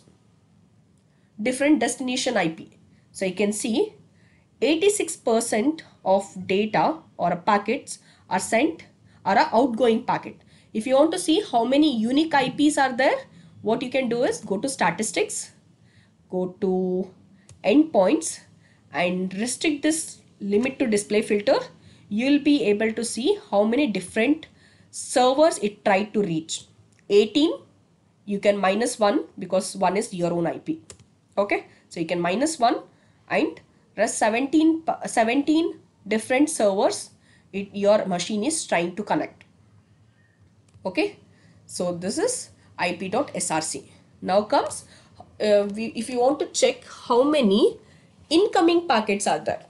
different destination IP. So you can see 86% of data or packets are sent are a outgoing packet. If you want to see how many unique IPs are there, what you can do is go to statistics, go to endpoints and restrict this limit to display filter. You'll be able to see how many different servers it tried to reach. 18, you can minus 1 because 1 is your own IP. Okay, so you can minus 1 and rest 17 different servers your machine is trying to connect. Okay, so this is ip.src. Now comes if you want to check how many incoming packets are there,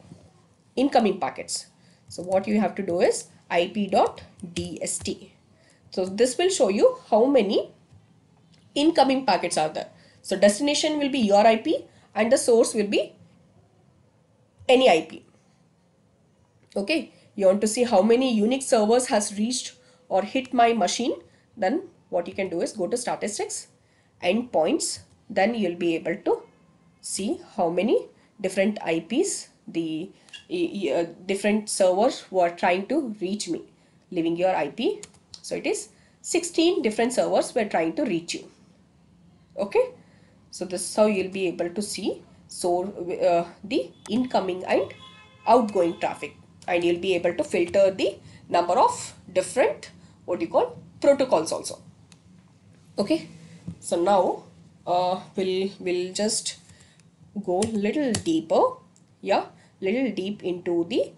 incoming packets. So what you have to do is ip.dst. So this will show you how many incoming packets are there. So destination will be your IP and the source will be any IP. Okay, you want to see how many unique servers has reached or hit my machine, then what you can do is go to statistics, endpoints, then you'll be able to see how many different IPs the different servers were trying to reach me, leaving your IP. So it is 16 different servers were trying to reach you. Okay, so this is how you'll be able to see the incoming and outgoing traffic, and you'll be able to filter the number of different protocols also. Okay, so now we'll just go little deeper, little deep into the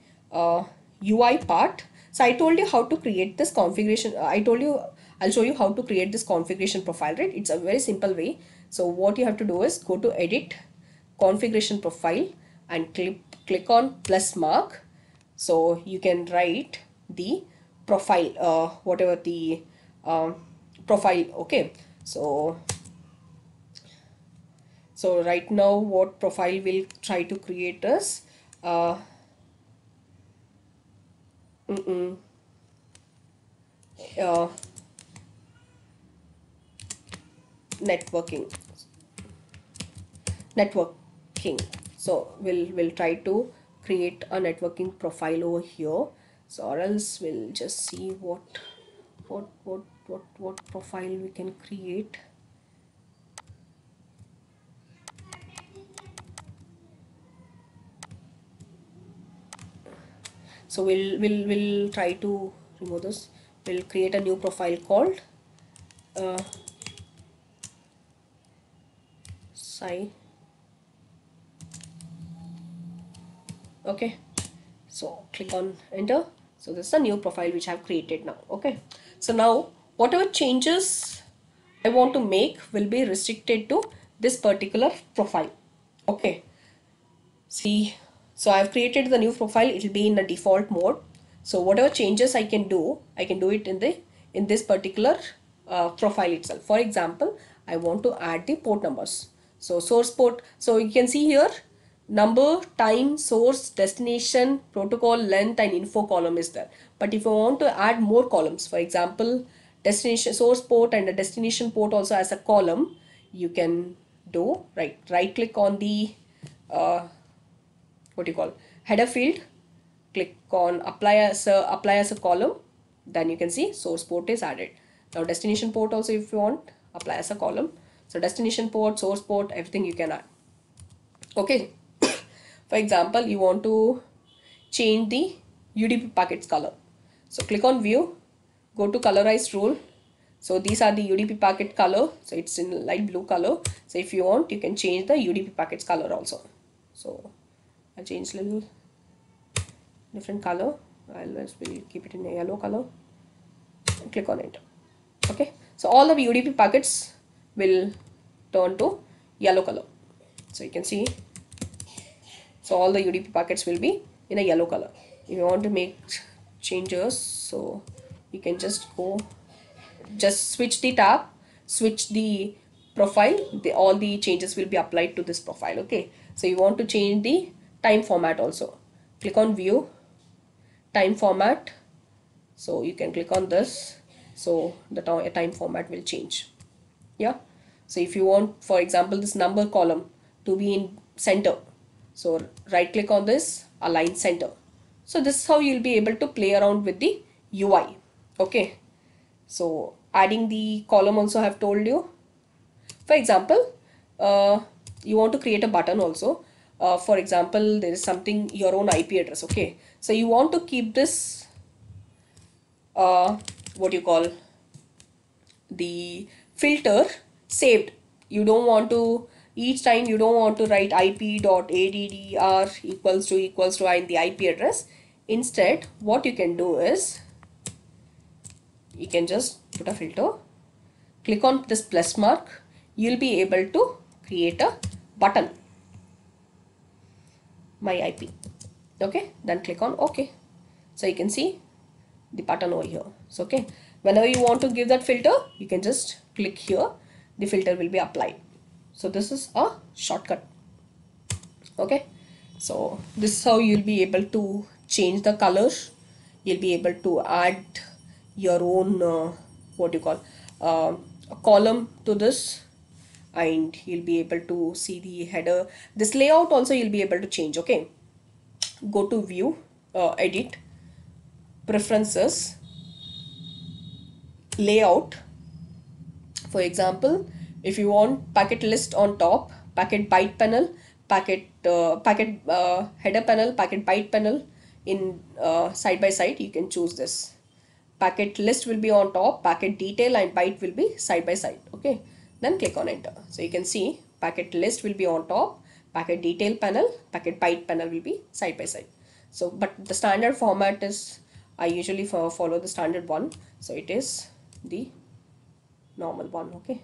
UI part. So I told you how to create this configuration. I'll show you how to create this configuration profile, right? It's a very simple way. So what you have to do is go to edit, configuration profile, and click on plus mark. So you can write the profile, whatever the profile. Okay, so right now what profile we'll try to create is networking. So we'll try to create a networking profile over here. So or else we'll just see what profile we can create. So we'll try to remove this. We'll create a new profile called okay, so click on enter. So this is a new profile which I've created now. Okay, so now whatever changes I want to make will be restricted to this particular profile. Okay, see, so I've created the new profile. It will be in the default mode. So whatever changes I can do it in this particular profile itself. For example, I want to add the port numbers. So source port, so you can see here number, time, source, destination, protocol, length and info column is there. But if I want to add more columns, for example, destination source port and the destination port also as a column, you can do right click on the header field, click on apply as a column, then you can see source port is added. Now destination port also, if you want, apply as a column. So destination port, source port, everything you can add. Okay, for example, you want to change the UDP packets color. So click on view, go to colorized rule. So these are the UDP packet color. So it's in light blue color. So if you want, you can change the UDP packets color also. So I'll change little different color. We'll keep it in a yellow color. Click on enter. Okay, so all the UDP packets will turn to yellow color. So you can see, so all the UDP packets will be in a yellow color. If you want to changes. So you can just go, just switch the tab, switch the profile, all the changes will be applied to this profile. Okay, so you want to change the time format also, click on view, time format. So you can click on this, so the time format will change. Yeah, so if you want, for example, this number column to be in center, so right click on this, align center. So this is how you'll be able to play around with the UI. Okay, so adding the column also I have told you. For example, you want to create a button also. For example, there is something, your own IP address. Okay, so you want to keep this what you call, the filter saved. You don't want to, each time you don't want to write ip.addr equals to in the IP address. Instead, what you can do is, you can just put a filter, click on this plus mark, you'll be able to create a button, my IP. Okay, then click on OK. So you can see the button over here. So okay, whenever you want to give that filter, you can just click here, the filter will be applied. So this is a shortcut. Okay, so this is how you'll be able to change the color. You'll be able to add your own what you call, a column to this, and you'll be able to see the header. This layout also you'll be able to change. Okay, go to view, edit, preferences, layout. For example, if you want packet list on top, packet byte panel, packet header panel, packet byte panel in side by side, you can choose this. Packet list will be on top, packet detail and byte will be side by side. Okay, then click on enter. So you can see packet list will be on top, packet detail panel, packet byte panel will be side by side. So but the standard format is, I usually follow the standard one, so it is the normal one. Okay,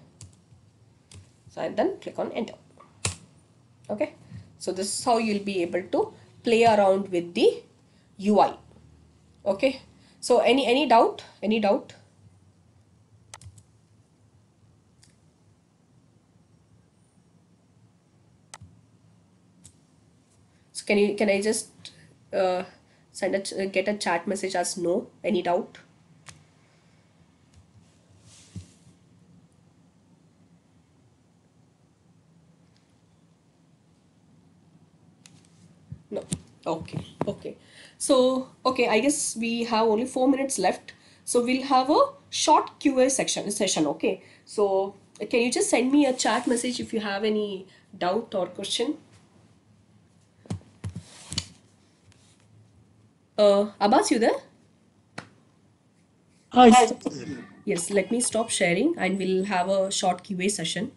so and then click on enter. Okay, so this is how you'll be able to play around with the UI. Okay, so any doubt, so can I just get a chat message as no, any doubt? No. Okay, okay. So, okay, I guess we have only 4 minutes left. So we'll have a short QA session, okay? So can you just send me a chat message if you have any doubt or question? Abbas, you there? Hi. Yes, let me stop sharing and we'll have a short QA session.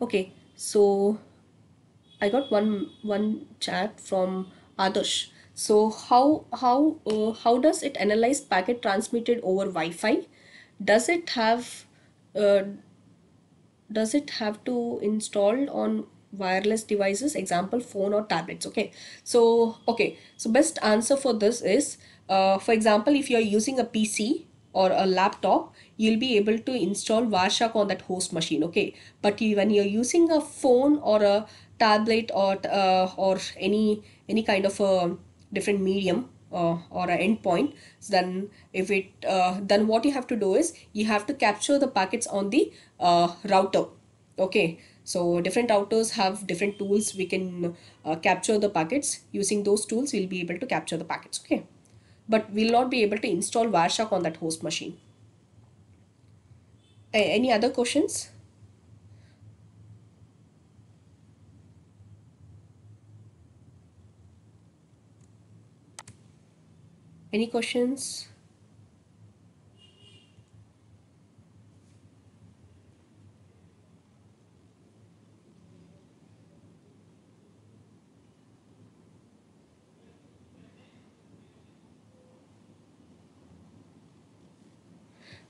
Okay, so I got one chat from Adarsh. So how does it analyze packet transmitted over Wi-Fi? Does it have uh, does it have to install on wireless devices, example phone or tablets? Okay, so best answer for this is, for example, if you're using a PC or a laptop, you'll be able to install Wireshark on that host machine. Okay, but when you're using a phone or a tablet or any kind of a different medium or an endpoint, then if it then what you have to do is you have to capture the packets on the router. Okay, so different routers have different tools. We can capture the packets. Using those tools we'll be able to capture the packets. Okay, but we'll not be able to install Wireshark on that host machine. Any other questions? Any questions?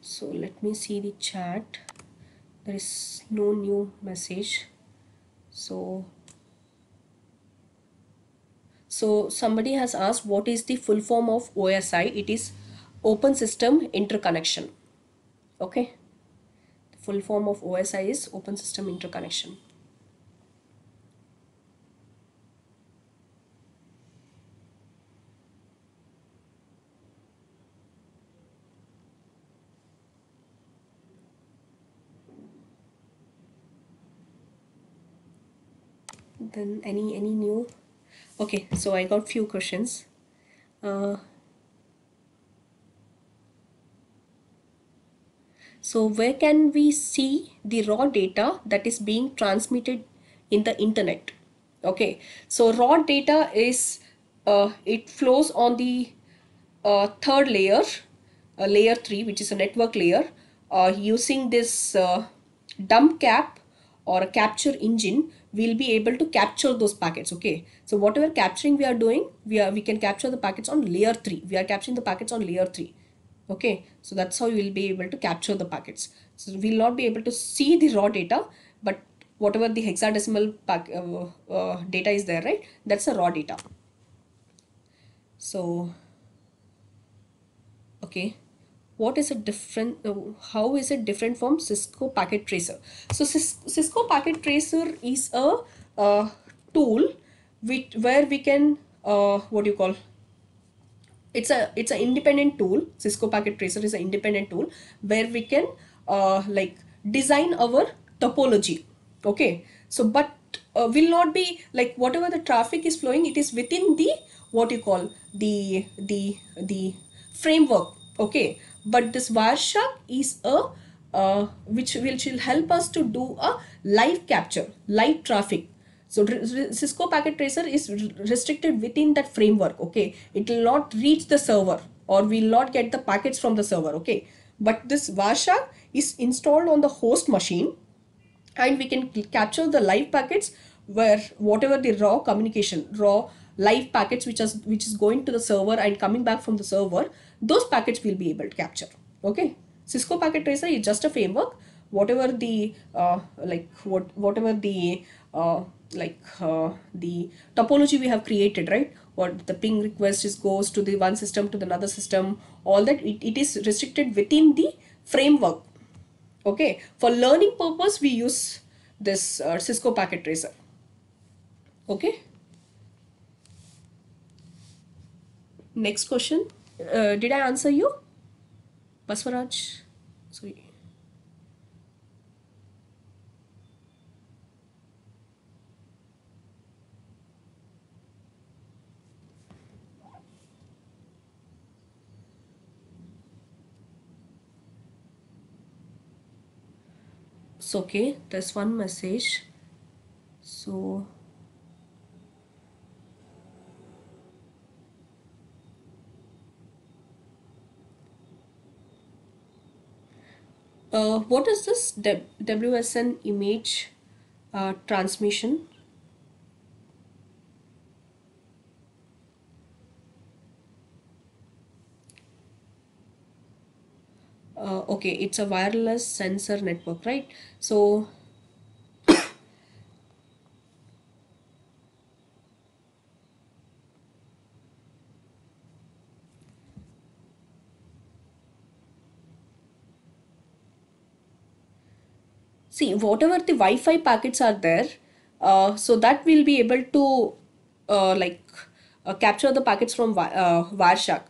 So let me see the chat. There is no new message. So somebody has asked what is the full form of OSI. It is Open System Interconnection. Okay. The full form of OSI is Open System Interconnection. Then any new? Okay, so I got few questions. So where can we see the raw data that is being transmitted in the internet? Okay, so raw data is it flows on the third layer, layer 3, which is a network layer, using this dump cap or a capture engine. We'll be able to capture those packets. Okay, so whatever capturing we are doing, we can capture the packets on layer 3. We are capturing the packets on layer 3. Okay, so that's how you will be able to capture the packets. So we'll not be able to see the raw data, but whatever the hexadecimal data is there, right, that's the raw data. So okay, what is it different, how is it different from Cisco Packet Tracer? So Cisco Packet Tracer is a tool where we can what do you call, it's an independent tool. Cisco Packet Tracer is an independent tool where we can like design our topology. Okay, so but will not be like whatever the traffic is flowing, it is within the what you call the framework. Okay, but this Wireshark is a which will help us to do a live capture, live traffic. So Cisco Packet Tracer is restricted within that framework. Okay, it will not reach the server or will not get the packets from the server. Okay, but this Wireshark is installed on the host machine, and we can capture the live packets where whatever the raw communication, raw live packets which is going to the server and coming back from the server, those packets will be able to capture. Okay, Cisco Packet Tracer is just a framework. Whatever the whatever the the topology we have created, right, what the ping request is goes to the one system to the another system, all that it is restricted within the framework. Okay, for learning purpose we use this Cisco Packet Tracer. Okay, next question. Did I answer you, Baswaraj? Sorry. So okay, there's one message. So what is this WSN image transmission? Okay, it's a wireless sensor network, right? So see, whatever the Wi-Fi packets are there, so that will be able to capture the packets from Wireshark.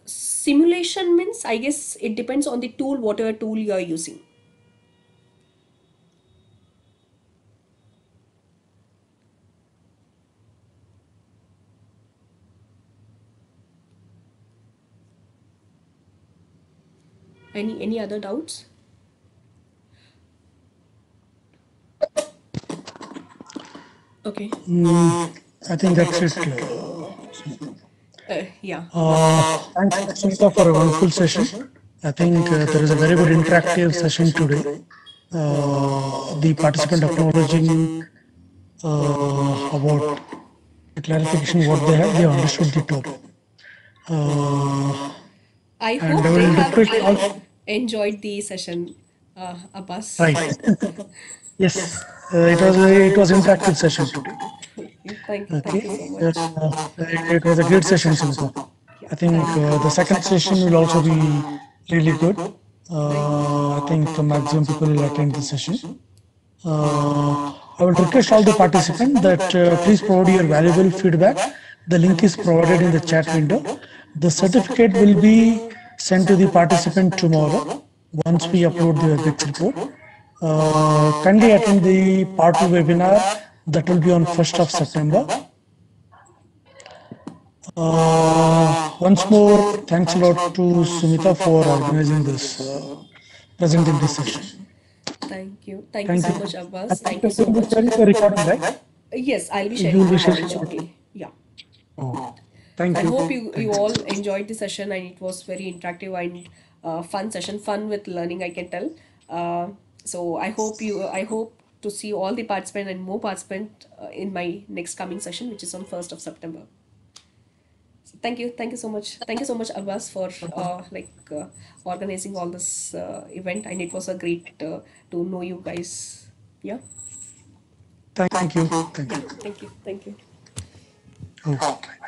Simulation means, I guess it depends on the tool, whatever tool you are using. Any other doubts? Okay. I think that's it. Yeah. Thanks, Sunita, for a wonderful session. I think there is a very good interactive session today. The participant acknowledging about the clarification what they have understood the topic. I And hope I they will have request all enjoyed the session, Abbas. right. Yes, it was interactive session today. Thank you Okay, so much. it was a great session, Sunita. Yeah, I think thank you. the second session will also be really good. Thank I think the maximum people will attend the session. I will request all the participants that please provide your valuable feedback. The link is provided in the chat window. The certificate will be sent to the participant tomorrow once we upload the WebEx report. Kindly attend the part 2 webinar that will be on 1st of September. Once more, thanks a lot to Sumita for organizing this, presenting this session. Thank you. Thank you Thank so you. much, I Abbas. think Thank you so you'll be much. sharing the recording, right? Yes, I'll be You sharing will the be sharing recording the recording. shortly. Yeah. Oh, thank I you. hope you Thank you. all enjoyed the session and it was very interactive and fun session, fun with learning, I can tell. So I hope to see all the participants and more participants in my next coming session, which is on 1st of September. So thank you so much, Abbas, for organizing all this event, and it was a great to know you guys. Yeah, Thank you. Thank yeah, you. thank you. Oh, right.